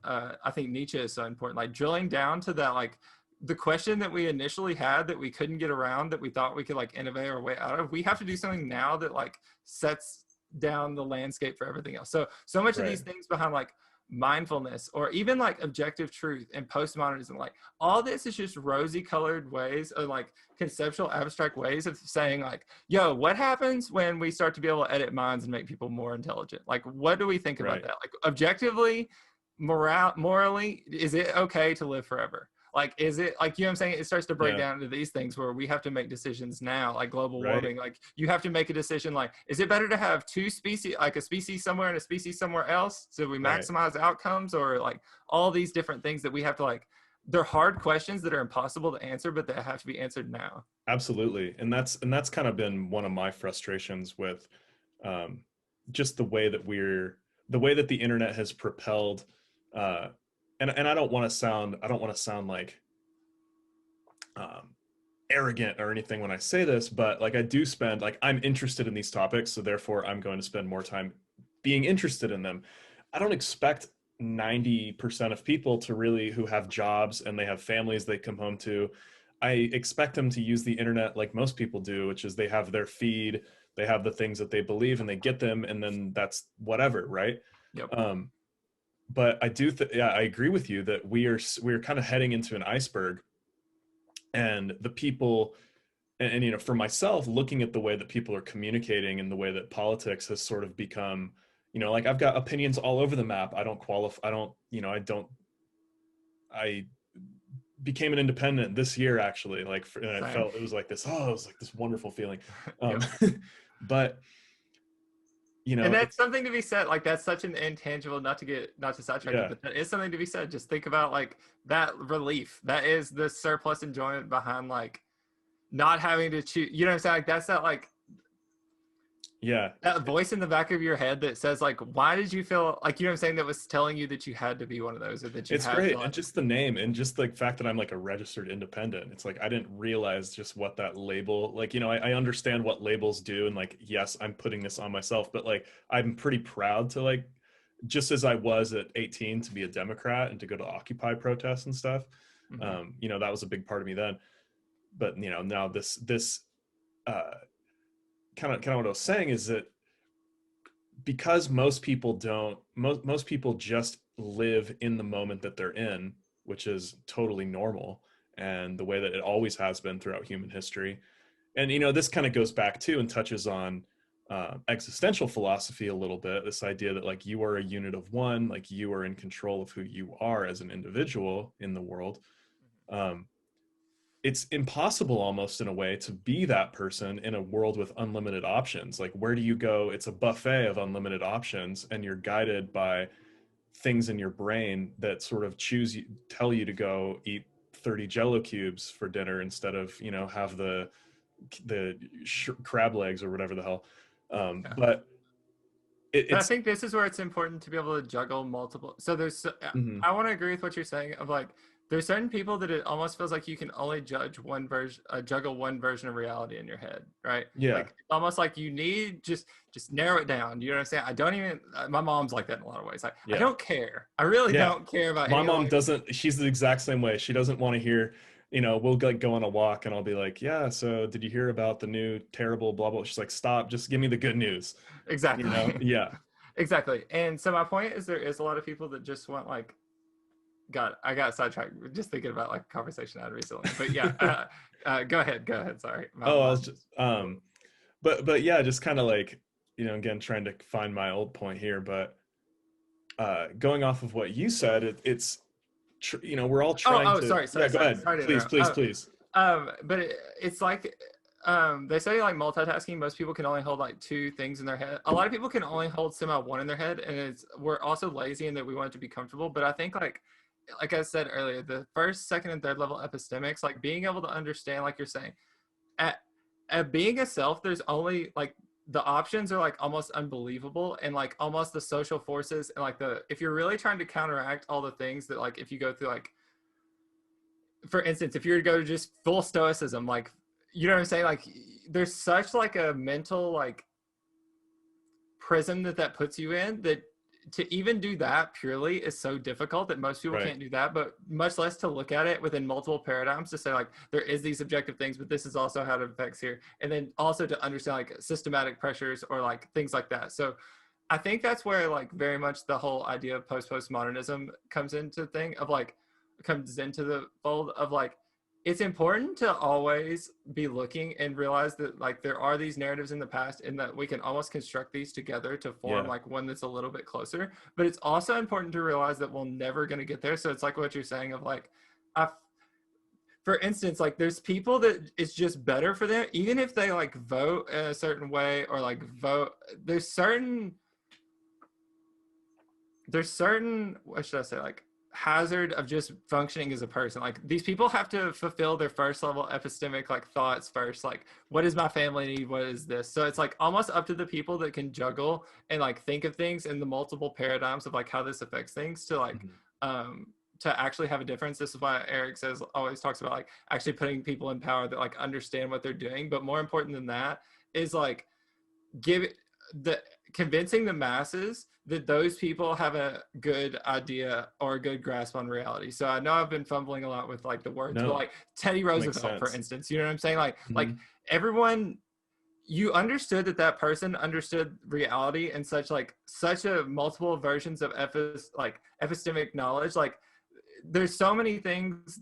I think Nietzsche is so important, like drilling down to that, like the question that we initially had that we couldn't get around, that we thought we could like innovate our way out of. We have to do something now that like sets down the landscape for everything else. So much of these things behind like mindfulness or even like objective truth and postmodernism, like all this is just rosy colored ways of like conceptual abstract ways of saying like, yo, what happens when we start to be able to edit minds and make people more intelligent? Like, what do we think about that? Like objectively, morally, is it okay to live forever? Like, is it like, you know what I'm saying? It starts to break Yeah. down into these things where we have to make decisions now, like global Right. warming. Like, you have to make a decision, like, is it better to have two species, like a species somewhere and a species somewhere else, so we Right. maximize outcomes? Or like all these different things that we have to, like, they're hard questions that are impossible to answer, but that have to be answered now. Absolutely. And that's kind of been one of my frustrations with um, just the way that the internet has propelled uh, and I don't want to sound like um, arrogant or anything when I say this, but like I do spend, like, I'm interested in these topics, so therefore I'm going to spend more time being interested in them. I don't expect 90% of people to really, who have jobs and they have families they come home to, I expect them to use the internet like most people do, which is they have their feed, they have the things that they believe and they get them, and then that's whatever, right? Yep. But I do yeah, I agree with you that we're kind of heading into an iceberg, and the people, and you know, for myself, looking at the way that people are communicating and the way that politics has sort of become, you know, like I've got opinions all over the map. I don't qualify. I don't, you know, I don't. I became an independent this year, actually. Like, and I Same. felt it was like this. Oh, it was like this wonderful feeling. Yep. But you know, And that's it's something to be said. Like, that's such an intangible, not to sidetrack you, yeah, but that is something to be said. Just think about like that relief. That is the surplus enjoyment behind like not having to choose. You know what I'm saying? Like, that's that, like, yeah. that voice in the back of your head that says like, why did you feel like, you know what I'm saying, that was telling you that you had to be one of those, or that you It's had to great. And like. just the name and just the fact that I'm like a registered independent. It's like I didn't realize just what that label, like, you know, I understand what labels do. And like, yes, I'm putting this on myself, but like I'm pretty proud to, like, just as I was at 18 to be a Democrat and to go to Occupy protests and stuff. Mhm. You know, that was a big part of me then. But you know, now this uh kind of what I was saying is that because most people don't, most people just live in the moment that they're in, which is totally normal and the way that it always has been throughout human history. And you know, this kind of goes back to and touches on existential philosophy a little bit, this idea that like you are a unit of one, like you are in control of who you are as an individual in the world. um, it's impossible almost in a way to be that person in a world with unlimited options. Like, where do you go? It's a buffet of unlimited options, and you're guided by things in your brain that sort of tell you to go eat 30 jello cubes for dinner instead of, you know, have the crab legs or whatever the hell. Yeah. But But I it's think this is where it's important to be able to juggle multiple. So mhm. I want to agree with what you're saying of like, there's certain people that it almost feels like you can only juggle one version of reality in your head, right? Yeah, Like, it's almost like you need just narrow it down. You know what I'm saying? I don't even. My mom's like that in a lot of ways. Like, I yeah, don't care. I really yeah. don't care about My any mom like. doesn't, she's the exact same way. She doesn't want to hear, you know, we'll like go on a walk and I'll be like, yeah, so did you hear about the new terrible blah blah? She's like, stop, just give me the good news. You know? Exactly. Yeah. Exactly. And so my point is, there is a lot of people that just want like. God, I got sidetracked just thinking about like a conversation I had recently. But yeah, go ahead. Go ahead. Sorry. My Oh, I was mind just just. but yeah, just kind of like, you know, again trying to find my old point here, but going off of what you said, you know, we're all trying Oh, to, yeah, go ahead. sorry to Please, interrupt. please, please. But it's like, they say like multitasking, most people can only hold like two things in their head. A lot of people can only hold somehow one in their head, and we're also lazy in that we want it to be comfortable. But I think like I said earlier, the first, second, and third level epistemics, like being able to understand, like you're saying, at being a self, there's only like the options are like almost unbelievable, and like almost the social forces, and like if you're really trying to counteract all the things that, like, if you go through like, for instance, if you were to go to just full stoicism, like, you know what I'm saying, like there's such like a mental like prison that puts you in, that to even do that purely is so difficult that most people Right. can't do that, but much less to look at it within multiple paradigms, to say like there is these objective things, but this is also how it affects here, and then also to understand like systematic pressures or like things like that. So I think that's where like very much the whole idea of postmodernism comes into the fold of like, it's important to always be looking and realize that like there are these narratives in the past, and that we can almost construct these together to form Yeah. like one that's a little bit closer. But it's also important to realize that we're never going to get there. So it's like what you're saying of like, I for instance, like there's people that it's just better for them, even if they like vote in a certain way or like vote, there's certain, what should I say, like hazard of just functioning as a person. Like these people have to fulfill their first level epistemic like thoughts first, like what does my family need, what is this? So it's like almost up to the people that can juggle and like think of things in the multiple paradigms of like how this affects things to like to actually have a difference. This is why Eric says, always talks about like actually putting people in power that like understand what they're doing. But more important than that is like convincing the masses that those people have a good idea or a good grasp on reality. So I know I've been fumbling a lot with like the words, but like Teddy Roosevelt, for instance, you know what I'm saying? Like everyone, you understood that person understood reality and such a multiple versions of epistemic knowledge. Like there's so many things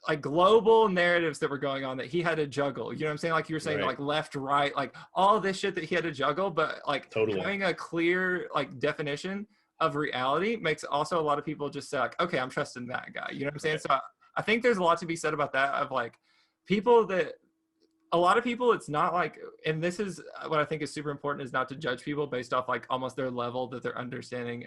like global narratives that were going on that he had to juggle, you know what I'm saying? Like you were saying, like left, right, like all this shit that he had to juggle, but like having a clear like definition of reality makes also a lot of people just say like, okay, I'm trusting that guy, you know what I'm saying? So I think there's a lot to be said about that, of like people that, a lot of people, it's not like, and this is what I think is super important, is not to judge people based off like almost their level that they're understanding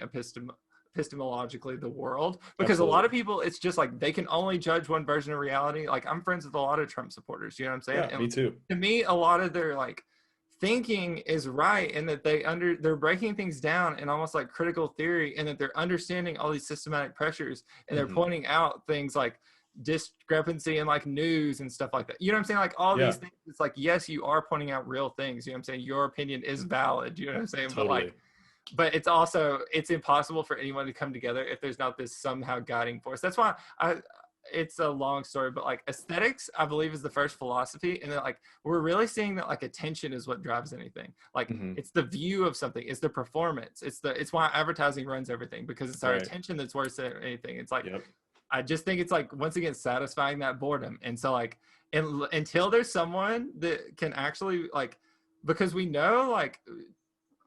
epistemologically the world, because a lot of people, it's just like they can only judge one version of reality. Like I'm friends with a lot of Trump supporters, you know what I'm saying? Yeah, and me too. To me, a lot of their like thinking is right, and that they're breaking things down in almost like critical theory, and that they're understanding all these systematic pressures, and they're pointing out things like discrepancy in like news and stuff like that, you know what I'm saying? Like all these things, it's like, yes, you are pointing out real things, you know what I'm saying? Your opinion is valid, you know what I'm saying? But it's also, it's impossible for anyone to come together if there's not this somehow guiding force. That's why it's a long story, but like aesthetics, I believe, is the first philosophy. And then like, we're really seeing that like attention is what drives anything. Like it's the view of something, it's the performance. It's why advertising runs everything, because it's our attention that's worse than anything. It's like, I just think it's like, once again, satisfying that boredom. And so like, until there's someone that can actually like, because we know like,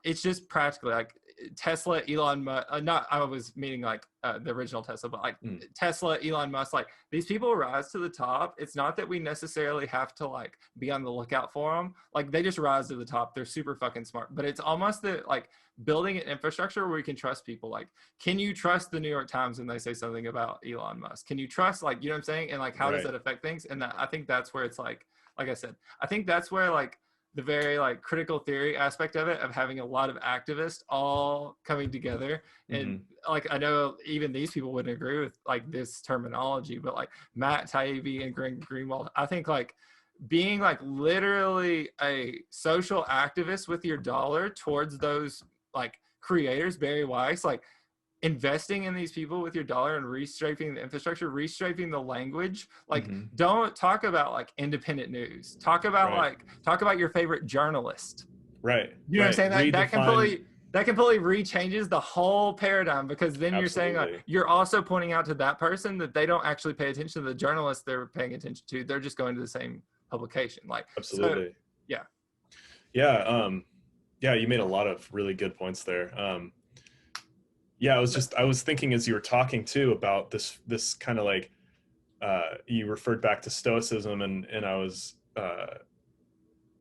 it's just practically like Tesla, Elon Musk, not, I was meaning like the original Tesla, but like Tesla, Elon Musk, like these people rise to the top. It's not that we necessarily have to like be on the lookout for them. Like they just rise to the top. They're super fucking smart, but it's almost that like building an infrastructure where we can trust people. Like, can you trust the New York Times when they say something about Elon Musk? Can you trust, like, you know what I'm saying? And like, how does that affect things? And I think that's where it's like I said, I think that's where like the very like critical theory aspect of it, of having a lot of activists all coming together. And like, I know even these people wouldn't agree with like this terminology, but like Matt Taibbi and Greenwald, I think like being like literally a social activist with your dollar towards those like creators, Barry Weiss, like investing in these people with your dollar and reshaping the infrastructure, reshaping the language. Like don't talk about like independent news, talk about talk about your favorite journalist, you know what I'm saying? That completely rechanges the whole paradigm, because then you're saying like, you're also pointing out to that person that they don't actually pay attention to the journalists they're paying attention to, they're just going to the same publication. Like so, you made a lot of really good points there. I was thinking as you were talking too about this kind of like, you referred back to Stoicism, and I was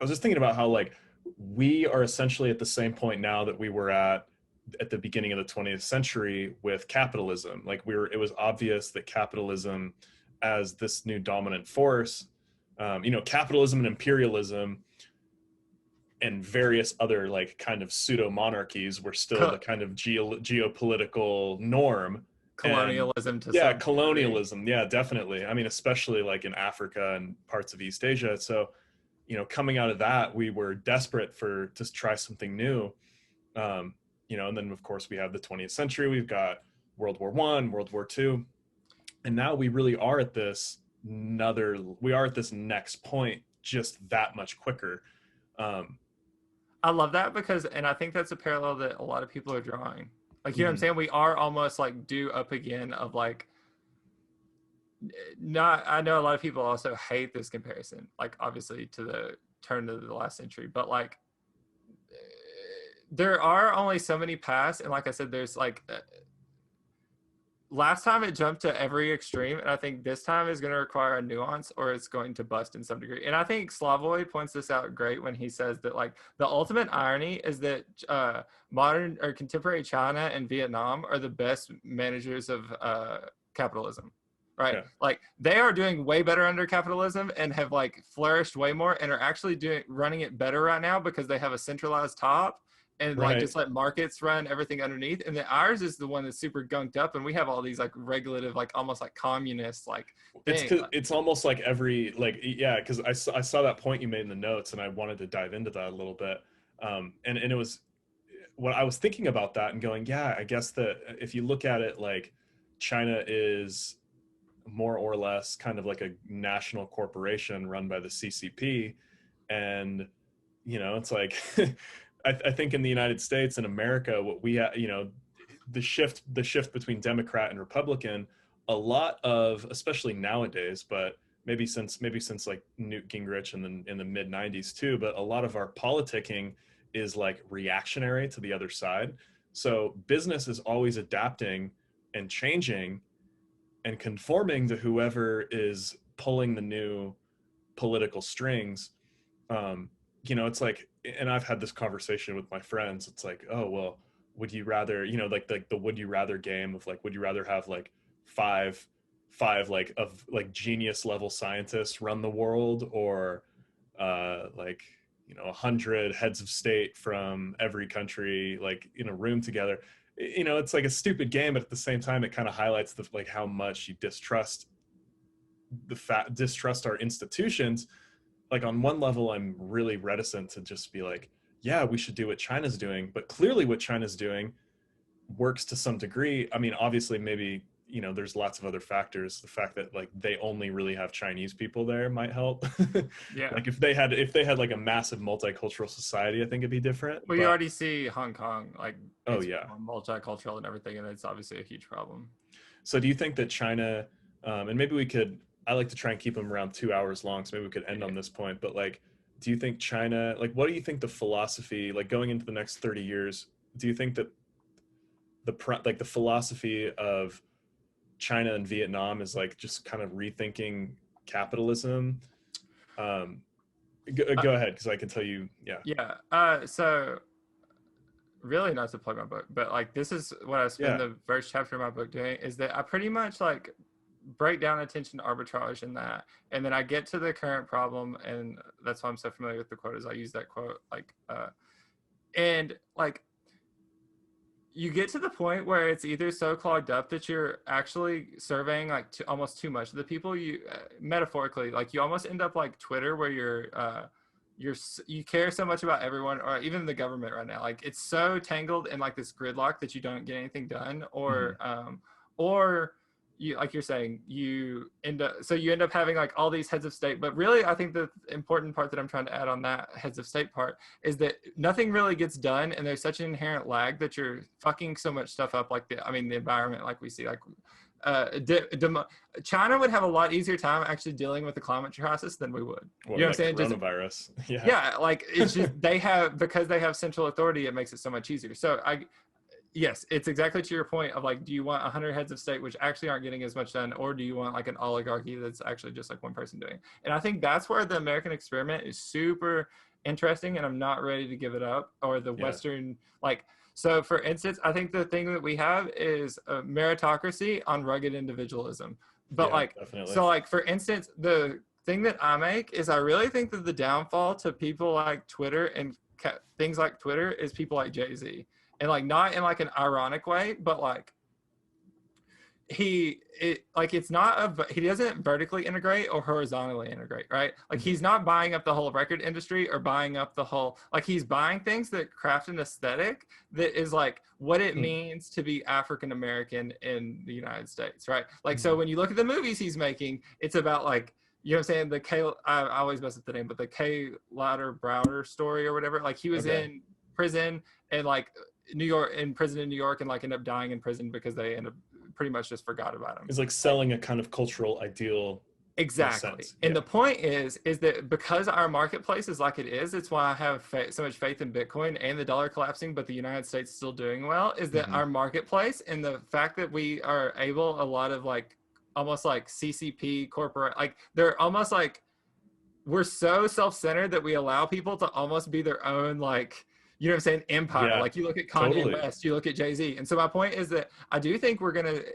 just thinking about how like we are essentially at the same point now that we were at the beginning of the 20th century with capitalism. Like it was obvious that capitalism as this new dominant force, capitalism and imperialism and various other like kind of pseudo monarchies were still the kind of geopolitical norm. Colonialism colonialism. Yeah, definitely. I mean, especially like in Africa and parts of East Asia. So, coming out of that, we were desperate to try something new. And then of course we have the 20th century, we've got World War I, World War II. And now we really are at this next point, just that much quicker. I love that, because, and I think that's a parallel that a lot of people are drawing. Like, you know what I'm saying? We are almost like due up again of like, I know a lot of people also hate this comparison, like obviously to the turn of the last century, but like there are only so many paths. And like I said, there's like, last time it jumped to every extreme, and I think this time is going to require a nuance, or it's going to bust in some degree. And I think Slavoj points this out great when he says that like the ultimate irony is that modern or contemporary China and Vietnam are the best managers of capitalism, right? Yeah. Like they are doing way better under capitalism and have like flourished way more and are actually running it better right now because they have a centralized top and like just let markets run everything underneath. And then ours is the one that's super gunked up, and we have all these like regulative, like almost like communist like things. It's almost like every like, yeah, because I saw that point you made in the notes, and I wanted to dive into that a little bit. And it was what I was thinking about that and going, yeah, I guess that if you look at it, like China is more or less kind of like a national corporation run by the CCP, and it's like I think in the United States and America, what we the shift between Democrat and Republican, a lot of, especially nowadays, but maybe since like Newt Gingrich in the mid 90s too, but a lot of our politicking is like reactionary to the other side. So business is always adapting and changing and conforming to whoever is pulling the new political strings. It's like, and I've had this conversation with my friends. It's like, oh, well, would you rather, like the would you rather game of like, would you rather have like five like of like genius level scientists run the world, or like 100 heads of state from every country like in a room together? It's like a stupid game, but at the same time it kind of highlights the like how much you distrust our institutions. Like on one level, I'm really reticent to just be like, yeah, we should do what China's doing, but clearly what China's doing works to some degree. I mean, obviously maybe, there's lots of other factors. The fact that like they only really have Chinese people there might help. Yeah. Like if they had like a massive multicultural society, I think it'd be different. Well, you already see Hong Kong, like, oh yeah, multicultural and everything, and it's obviously a huge problem. So do you think that China, and maybe I like to try and keep them around 2 hours long, so maybe we could end on this point, but like, do you think China, like, what do you think the philosophy, like going into the next 30 years, do you think that the philosophy of China and Vietnam is like just kind of rethinking capitalism? Go ahead, because I can tell you, so really, not to plug my book, but like this is what I spend the first chapter of my book doing, is that I pretty much like break down attention arbitrage in that, and then I get to the current problem, and that's why I'm so familiar with the quote, is I use that quote like and like you get to the point where it's either so clogged up that you're actually surveying like almost too much of the people. You metaphorically, like you almost end up like Twitter, where you care so much about everyone, or even the government right now. Like it's so tangled in like this gridlock that you don't get anything done, or or you, like you're saying, you end up having like all these heads of state. But really, I think the important part that I'm trying to add on that heads of state part is that nothing really gets done, and there's such an inherent lag that you're fucking so much stuff up. Like the environment, like we see, like China would have a lot easier time actually dealing with the climate crisis than we would. Well, you know what I'm saying? Coronavirus. Yeah, like it's just because they have central authority, it makes it so much easier. So yes, it's exactly to your point of like, do you want 100 heads of state which actually aren't getting as much done, or do you want like an oligarchy that's actually just like one person doing it? And I think that's where the American experiment is super interesting, and I'm not ready to give it up, or the Western, like, so for instance, I think the thing that we have is a meritocracy on rugged individualism. But definitely. So like, for instance, the thing that I make is I really think that the downfall to people like Twitter and things like Twitter is people like Jay-Z. And like, not in like an ironic way, but like he doesn't vertically integrate or horizontally integrate, right? Like he's not buying up the whole record industry or buying up the whole, like he's buying things that craft an aesthetic that is like what it means to be African American in the United States, right? Like, so when you look at the movies he's making, it's about like, you know what I'm saying? I always mess up the name, but the K. Lauder Browder story or whatever, like he was in prison and like in prison in New York, and like end up dying in prison because they end up pretty much just forgot about him. It's like selling a kind of cultural ideal Exactly. And the point is that because our marketplace is like it is, it's why I have so much faith in Bitcoin and the dollar collapsing, but the United States still doing well, is that our marketplace and the fact that we are able, a lot of like, almost like CCP corporate, like they're almost like, we're so self-centered that we allow people to almost be their own, like, you know what I'm saying, empire. Like you look at Kanye West, you look at Jay-Z. And so my point is that I do think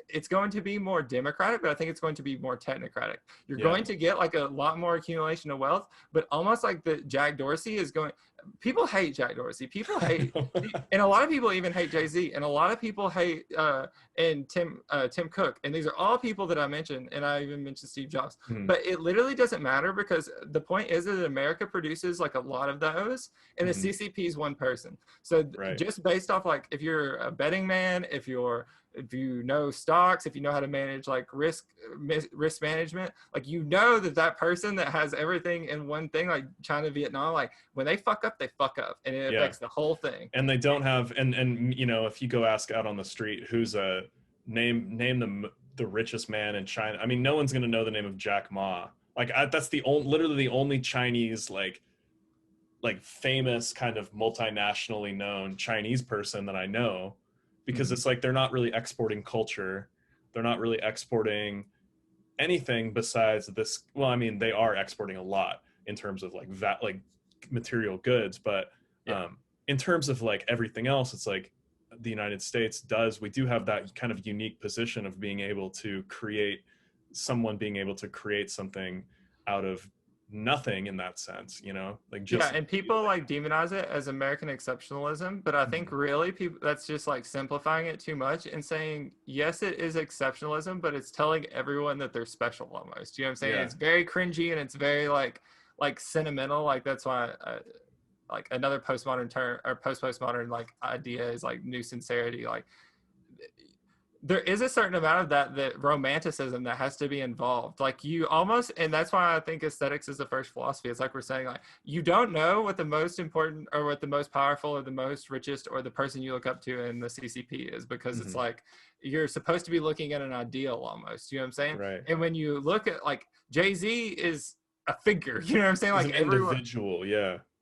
it's going to be more democratic, but I think it's going to be more technocratic. You're going to get like a lot more accumulation of wealth, but almost like the Jack Dorsey is going, people hate Jack Dorsey. People hate, and a lot of people even hate Jay-Z, and a lot of people hate and Tim Cook. And these are all people that I mentioned, and I even mentioned Steve Jobs. But it literally doesn't matter, because the point is that America produces like a lot of those, and the CCP is one person. So just based off, like, if you're a betting man, if you know stocks, if you know how to manage like risk management, like, you know that person that has everything in one thing, like China, Vietnam, like when they fuck up, and it affects the whole thing. And they don't have, and you know, if you go ask out on the street, who's name the richest man in China, I mean, no one's gonna know the name of Jack Ma. Like that's literally the only Chinese like famous kind of multinationally known Chinese person that I know, because it's like they're not really exporting culture, they're not really exporting anything besides this. Well, I mean, they are exporting a lot in terms of like that, like material goods, but in terms of like everything else, it's like the United States we do have that kind of unique position of being able to create something out of nothing, in that sense, you know, like just and people like demonize it as American exceptionalism, but I think really people, that's just like simplifying it too much and saying, yes, it is exceptionalism, but it's telling everyone that they're special almost. You know what I'm saying? It's very cringy, and it's very like sentimental. Like that's why like another postmodern term, or postmodern like idea, is like new sincerity. Like there is a certain amount of that romanticism that has to be involved. Like you almost, and that's why I think aesthetics is the first philosophy. It's like we're saying, like, you don't know what the most important or what the most powerful or the most richest or the person you look up to in the CCP is, because it's like you're supposed to be looking at an ideal almost. You know what I'm saying? Right. And when you look at like Jay-Z is a figure, you know what I'm saying? Like an individual,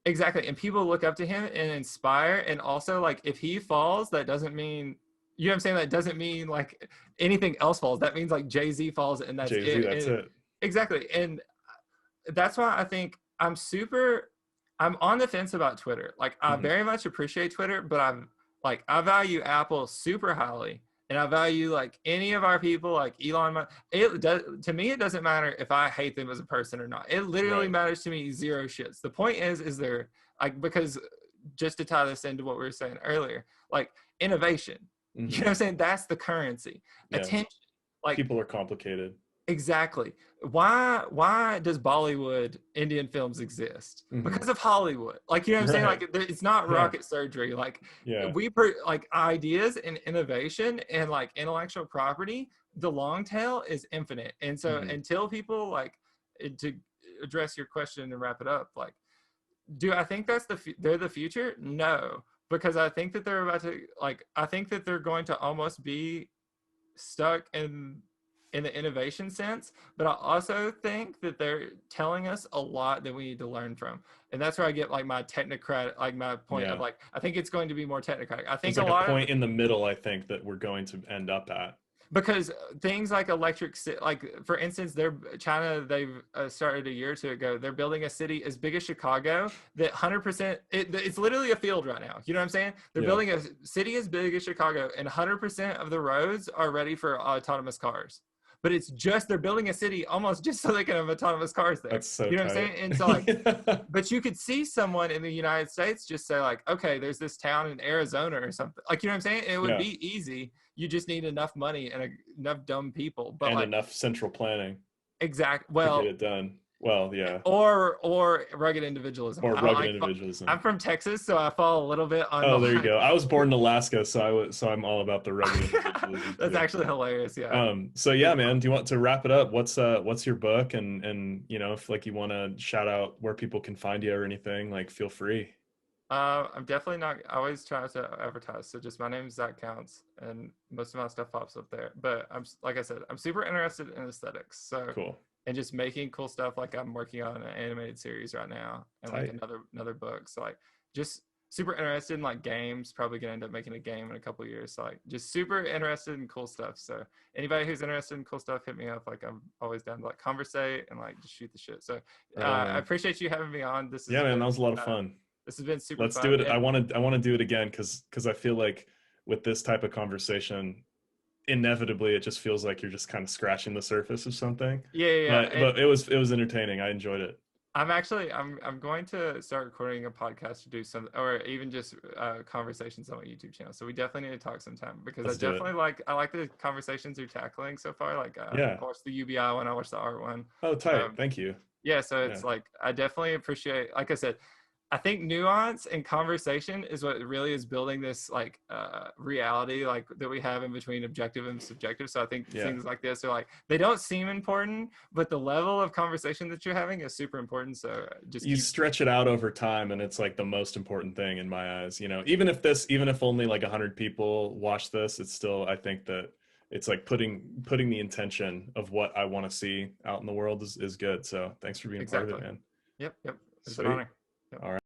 exactly. And people look up to him and inspire. And also, like, if he falls, that doesn't mean, you know what I'm saying? That doesn't mean like anything else falls. That means like Jay-Z falls, and that's Jay-Z, it. That's it. Exactly. And that's why I think I'm on the fence about Twitter. Like I very much appreciate Twitter, but I value Apple super highly. And I value like any of our people, like Elon Musk. To me, it doesn't matter if I hate them as a person or not. It literally matters to me zero shits. The point is there, like, because just to tie this into what we were saying earlier, like innovation, you know what I'm saying? That's the currency. Attention. Like people are complicated. Exactly. Why does Bollywood Indian films exist? Because of Hollywood. Like, you know what I'm saying? Like, it's not rocket surgery. Like, like ideas and innovation and like intellectual property, the long tail is infinite. And so until people like, to address your question and wrap it up, like, do I think they're the future? No, because I think that they're about to, like, I think that they're going to almost be stuck in the innovation sense, but I also think that they're telling us a lot that we need to learn from. And that's where I get like my technocratic, like my point of like, I think it's going to be more technocratic. I think it's like a point in the middle, I think, that we're going to end up at. Because things like like for instance, China, they've started a year or two ago, they're building a city as big as Chicago that 100%, it's literally a field right now. You know what I'm saying? They're building a city as big as Chicago, and 100% of the roads are ready for autonomous cars. But it's just, they're building a city almost just so they can have autonomous cars there. That's so you know tight. What I'm saying? And so like, but you could see someone in the United States just say like, okay, there's this town in Arizona or something. Like, you know what I'm saying? It would be easy. You just need enough money and enough dumb people. But and like, enough central planning. Exactly. Well, to get it done. Well, yeah. Or rugged individualism. Individualism. I'm from Texas, so I fall a little bit on. Oh, there you go. I was born in Alaska, so I'm all about the rugged individualism. That's actually hilarious. Yeah. So yeah, man. Do you want to wrap it up? What's your book, and you know, if like you want to shout out where people can find you or anything, like feel free. I'm definitely not. I always try to advertise. So just my name is Zac Counts, and most of my stuff pops up there. But like I said, I'm super interested in aesthetics. So cool. and just making cool stuff. Like I'm working on an animated series right now, and like Tight. another book. So like just super interested in like games. Probably gonna end up making a game in a couple of years. So like just super interested in cool stuff. So anybody who's interested in cool stuff, hit me up. Like I'm always down to like conversate and like just shoot the shit. So Right on, I man. appreciate you having me on. This has Yeah, man, been that was a lot of fun. this has been super Let's do fun. it. And I want to do it again because I feel like with this type of conversation, inevitably it just feels like you're just kind of scratching the surface of something. yeah. And But it was entertaining. I enjoyed it. I'm going to start recording a podcast to do some, or even just conversations on my YouTube channel. So we definitely need to talk sometime, because Let's do it. I like the conversations you're tackling so far. Like Yeah. I watched the UBI one, I watched the art one. Oh, tight. Um, Thank you. yeah, so Yeah. it's like I definitely appreciate, like I said, I think nuance and conversation is what really is building this like reality like that we have in between objective and subjective. So I think Yeah. things like this are like, they don't seem important, but the level of conversation that you're having is super important. So just You stretch it out over time, and it's like the most important thing in my eyes. Even if only like 100 people watch this, it's still, I think that it's like putting the intention of what I want to see out in the world is good. So thanks for being a part of it, man. Yep. It's an Sweet. honor. Yep. All right.